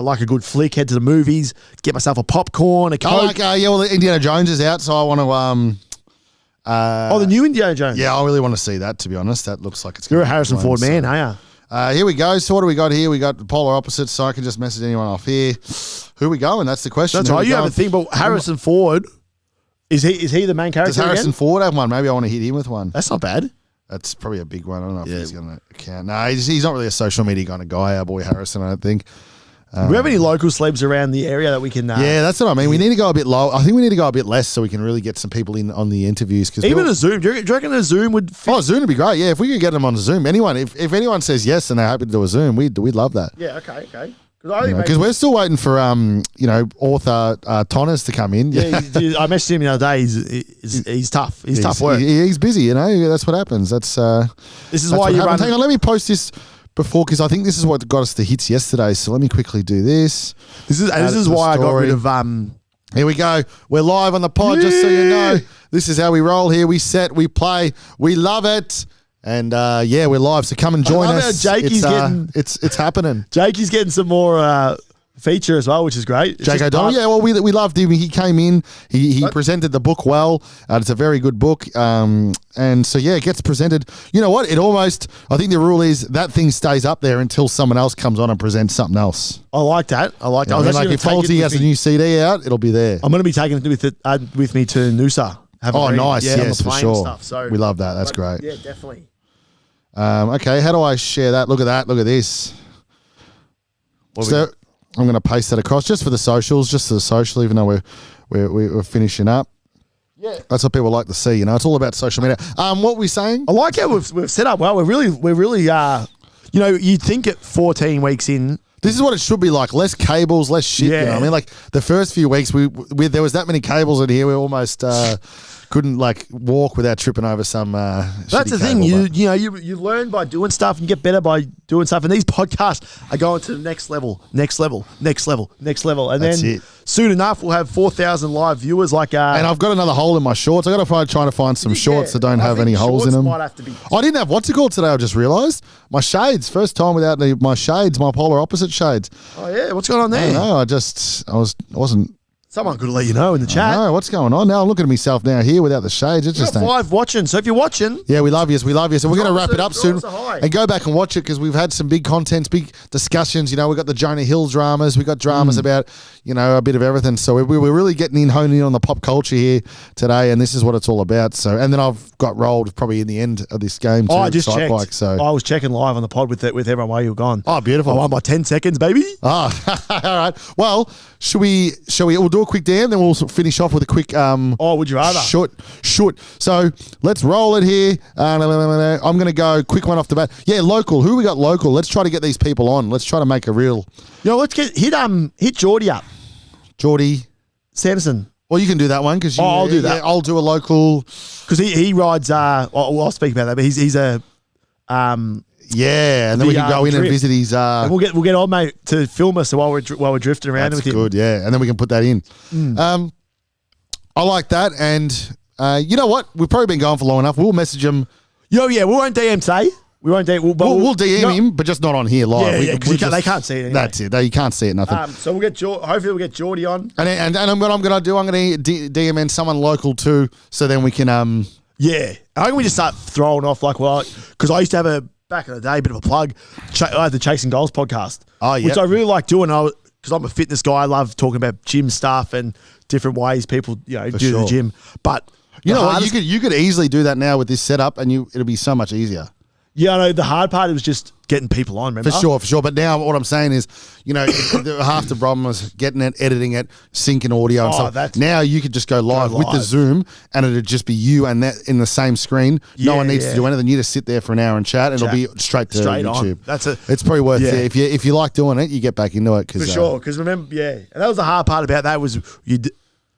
like a good flick. Head to the movies, get myself a popcorn, a Coke. Indiana Jones is out, so I want to. The new Indiana Jones. Yeah, I really want to see that. To be honest, that looks like it's. You're a Harrison Ford man, are you? Here we go. So what do we got here? We got the polar opposites, so I can just message anyone off here. Who are we going? That's the question. That's right. You have a thing, but Harrison Ford, is he the main character? Does Harrison Ford have one? Maybe I want to hit him with one. That's not bad. That's probably a big one. I don't know if he's going to count. No, he's not really a social media kind of guy, our boy Harrison, I don't think. Do we have any local celebs around the area that we can... yeah, that's what I mean. We need to go a bit low. I think we need to go a bit less so we can really get some people in on the interviews. Even a Zoom. Do you reckon a Zoom would fit? Oh, Zoom would be great. Yeah, if we could get them on Zoom. Anyone, if anyone says yes and they're happy to do a Zoom, we'd love that. Yeah, okay. Because we're still waiting for author Tonnes to come in. Yeah, I messaged him the other day. He's tough. He's tough work. He's busy. That's what happens. This is why you run. Hang on, let me post this before because I think this is what got us the hits yesterday. So let me quickly do this. This is why I got rid of. Here we go. We're live on the pod. Just so you know, this is how we roll here. We set. We play. We love it. And we're live, so come and join us. It's happening. Jakey's getting some more feature as well, which is great. Jake O'Donnell, yeah, well, we loved him. He came in, he presented the book well. It's a very good book. And so, it gets presented. You know what? I think the rule is that thing stays up there until someone else comes on and presents something else. I like that. If Faulty has a new CD out, it'll be there. I'm going to be taking it with me to Noosa. Nice. Yes, for sure. So, we love that. That's great. Yeah, definitely. Okay, how do I share that? Look at that. Look at this. So I'm going to paste that across just for the socials, even though we're finishing up. Yeah, that's what people like to see. It's all about social media. What were we saying? I like how we've set up well. We're really. You'd think at 14 weeks in. This is what it should be like. Less cables, less shit. Yeah. You know what I mean? Like the first few weeks, there was that many cables in here. We almost couldn't walk without tripping over some. That's the thing. You learn by doing stuff, and you get better by doing stuff. And these podcasts are going to the next level, and then soon enough we'll have 4,000 live viewers. And I've got another hole in my shorts. I got to try to find some shorts that don't have any holes in them. Might have to be. I didn't have what's it called today. I just realised my shades. First time without my shades, my polar opposite shades. Oh yeah, what's going on there? I don't know. I wasn't. Someone could let you know in the chat. No, what's going on now? I'm looking at myself now here without the shades. It's just 5 watching. So if you're watching, yeah, we love you. So we're going to wrap it up soon and go back and watch it because we've had some big contents, big discussions. We've got the Jonah Hill dramas. We've got dramas about a bit of everything. So we're really honing in on the pop culture here today, and this is what it's all about. So and then I've got rolled probably in the end of this game. I just checked. I was checking live on the pod with everyone while you were gone. Oh, beautiful! I won by 10 seconds, baby. All right. Well, shall we? We'll do a quick damn, then we'll finish off with a quick. Would you rather? Shoot. So let's roll it here. I'm going to go quick one off the bat. Yeah, local. Who we got local? Let's try to get these people on. Let's try to make a real. Let's hit Geordie up. Geordie Sanderson. Well, you can do that one because I'll do that. Yeah, I'll do a local because he rides. I'll speak about that, but he's a. Yeah, and then we can go in and visit his. And we'll get old mate to film us while we're drifting around with him. That's good, yeah, and then we can put that in. I like that, and you know what? We've probably been going for long enough. We'll message him. We won't DM today. We won't DM. We'll DM him, but just not on here live. Yeah, because they can't see it. Anyway. That's it. You can't see it. Nothing. So we'll get hopefully we'll get Geordie on. And what I'm going to do, I'm going to DM in someone local too, so then we can. Yeah, I think we just start throwing off because I used to have back in the day, a bit of a plug. I had the Chasing Goals podcast. Oh yeah, which I really like doing. Because I'm a fitness guy. I love talking about gym stuff and different ways people do the gym. But you know what? You could easily do that now with this setup, and it'll be so much easier. Yeah, I know. The hard part was just getting people on, remember? For sure. But now what I'm saying is, half the problem was getting it, editing it, syncing audio and stuff. Now you could just go live with the Zoom and it'd just be you and that in the same screen. No one needs to do anything. You just sit there for an hour and chat and it'll be straight to YouTube. On. It's probably worth it. If you like doing it, you get back into it. For sure. Because remember, and that was the hard part about that was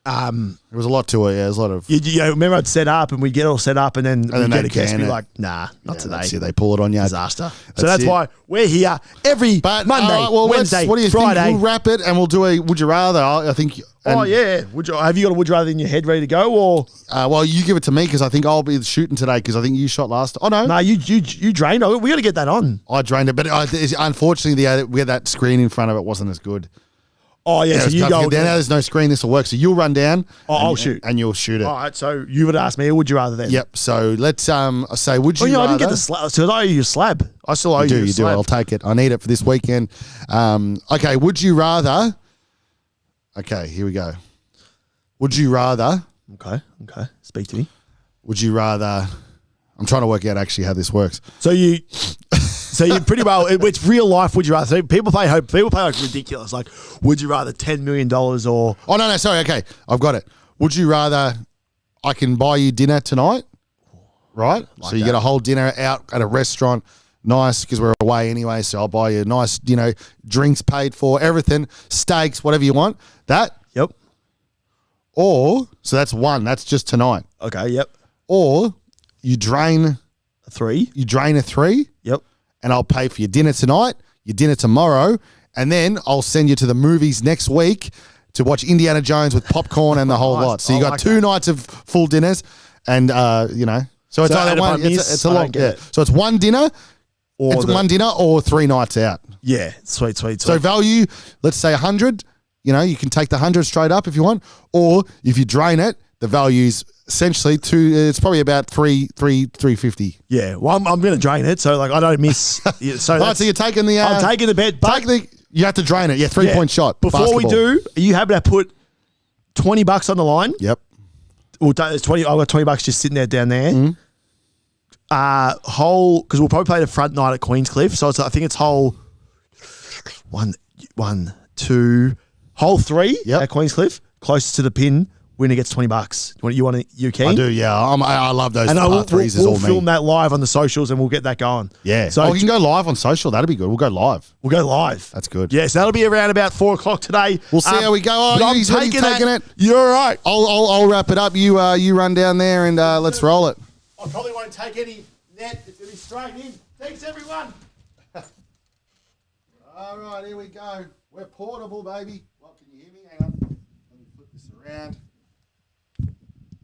there was a lot to it. Yeah, there was a lot of. Remember I'd set up and we'd get all set up and then we'd get a guest and be like, nah, not today. That's it. They pull it on you. Disaster. That's why we're here every Monday, Wednesday, what do you Friday. Think? We'll wrap it and we'll do a Would You Rather. I think. Have you got a Would You Rather in your head ready to go or? Well, you give it to me because I think I'll be shooting today because I think you shot last. Oh no, you drained. We got to get that on. I drained it, but unfortunately, we had that screen in front of it wasn't as good. Oh, yeah, so you go down. There's no screen. This will work. So you'll run down. I'll shoot. And you'll shoot it. All right, so you would ask me, or would you rather then? Yep. So let's say, would you rather? I didn't get the slab. So I owe you a slab. I still owe you a slab. I'll take it. I need it for this weekend. Okay, would you rather? Okay, here we go. Would you rather? Okay. Speak to me. Would you rather? I'm trying to work out actually how this works. So you pretty well. It's real life. Would you rather? So people play like ridiculous. Like, would you rather $10 million or? Oh no, sorry. Okay, I've got it. Would you rather? I can buy you dinner tonight, right? Like so you get a whole dinner out at a restaurant, nice because we're away anyway. So I'll buy you nice, drinks paid for, everything, steaks, whatever you want. That. Yep. Or so that's one. That's just tonight. Okay. Yep. Or you drain a 3. You drain a 3. Yep. And I'll pay for your dinner tonight, your dinner tomorrow, and then I'll send you to the movies next week to watch Indiana Jones with popcorn and the whole lot. So you got 2 nights of full dinners, and so it's either one. It's a long. Yeah. So it's one dinner, one dinner or 3 nights out. Yeah, sweet. So value, let's say 100. You can take the 100 straight up if you want, or if you drain it, the value's essentially it's probably about 350. Yeah, well, I'm going to drain it, so like I don't miss. So you're taking the. I'm taking the bet, but you have to drain it. Yeah, 3-point shot. Before basketball. we do, are you happy to put $20 on the line? Yep. Well, it's 20. I've got $20 just sitting there down there. Mm-hmm. Because we'll probably play the front night at Queenscliff, so I think it's hole 1, 2, hole 3 at Queenscliff, closest to the pin. Winner gets $20. You keen? I do, yeah. I love those and par threes. We'll film that live on the socials and we'll get that going. Yeah. So you can go live on social. That'd be good. We'll go live. That's good. Yes, that'll be around about 4 o'clock today. We'll see how we go. Oh, I'm taking it. You're all right. I'll wrap it up. You run down there and let's roll it. I probably won't take any net. It's going to be straight in. Thanks, everyone. All right, here we go. We're portable, baby. What, can you hear me? Hang on. Let me flip this around.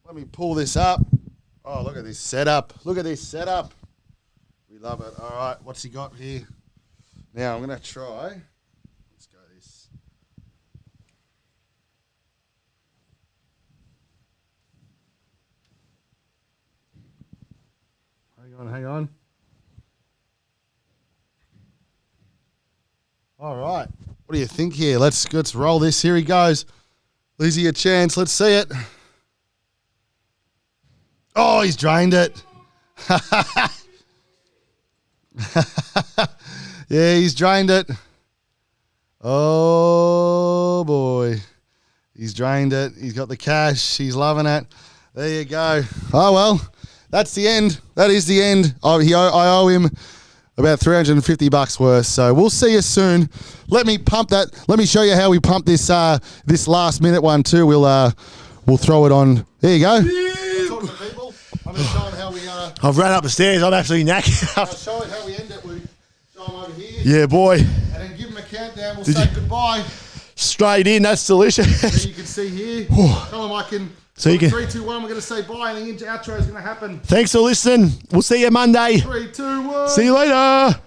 Let me pull this up. Oh, look at this setup. We love it. All right, what's he got here? Now, I'm going to try. Let's go this. Hang on. All right. What do you think here? Let's roll this. Here he goes. Lizzie a chance. Let's see it. Oh, he's drained it. Yeah, he's drained it. Oh, boy. He's drained it. He's got the cash. He's loving it. There you go. Oh, well, that's the end. That is the end. I owe him about $350 worth. So we'll see you soon. Let me pump that. Let me show you how we pump this this last minute one too. We'll throw it on. There you go. I'm going to show them how we I've ran up the stairs. I'm absolutely knackered. I'll show it how we end it. We show them over here. Yeah, boy. And then give them a countdown. We'll say goodbye. Straight in. That's delicious. There you can see here. Tell them I can. So you can 3, 2, 1. We're going to say bye, and the outro is going to happen. Thanks for listening. We'll see you Monday. 3, 2, 1. See you later.